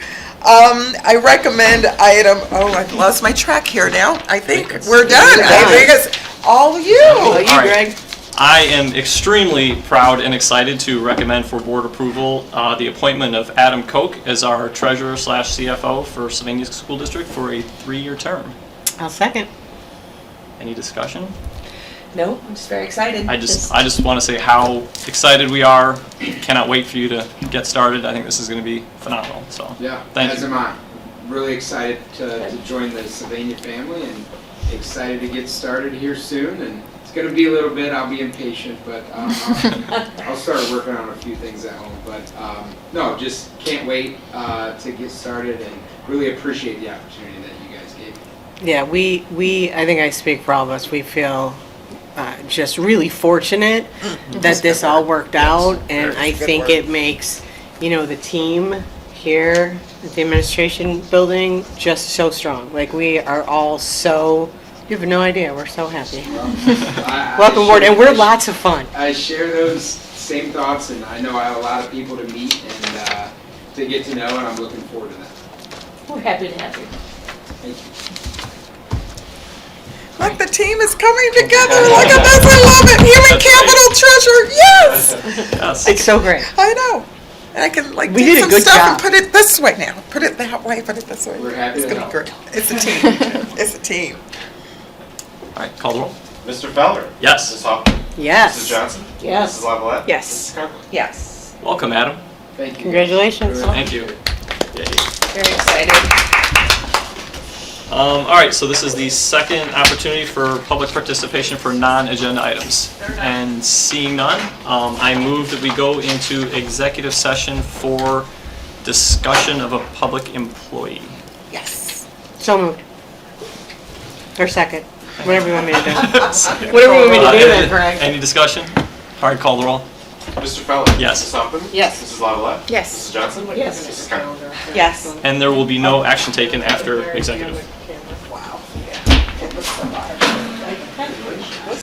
I recommend item, I've lost my track here now. I think we're done. I think it's all you. Oh, you, All right. Greg. I am extremely proud and excited to recommend for board approval the appointment of Adam Koch as our treasurer/CFO for Sylvania School District for a 3-year term. I'll second. Any discussion? No, I'm just very excited. I just want to say how excited we are. Cannot wait for you to get started. I think this is going to be phenomenal. So Yeah, thank as you. am I. Really excited to join the Sylvania family and excited to get started here soon. And it's going to be a little bit, I'll be impatient, but I'll start working on a few things at home. But no, just can't wait to get started and really appreciate the opportunity that you guys gave me. Yeah, we I think I speak for all of us. We feel just really fortunate that this all worked out, and I think it makes, the team here at the administration building just so strong. Like, we are all so, you have no idea, we're so happy. Welcome aboard, and we're lots of fun. I share those same thoughts, and I know I have a lot of people to meet and to get to know, and I'm looking forward to that. We're happy to have you. Thank you. Look, the team is coming together. Look at this. I love it. Human capital treasure. Yes. Yes. It's so great. I know. And I can We do did a some good stuff job. and put it this way now. Put it that way. Put it this way. We're happy It's to gonna be help. great. It's a team. It's a team. All right, call the roll. Mr. Feller? Yes. Ms. Hoffman? Yes. Mrs. Johnson? Yes. Mrs. Lavalette? Yes. Mrs. Conklin? Yes. Welcome, Adam. Thank you. Congratulations. Thank you. Yay. Very excited. All right, so this is the second opportunity for public participation for non-agenda items. And seeing none, I move that we go into executive session for discussion of a public employee. Yes. So moved. Or second. Whatever you want me to do. Whatever you want me to do then, Greg. Any discussion? All right, call the roll. Mr. Feller? Yes. Mrs. Hoffman? Yes. Mrs. Lavalette? Yes. Mrs. Johnson? Yes. Mrs. Conklin? Yes. And there will be no action taken after executive.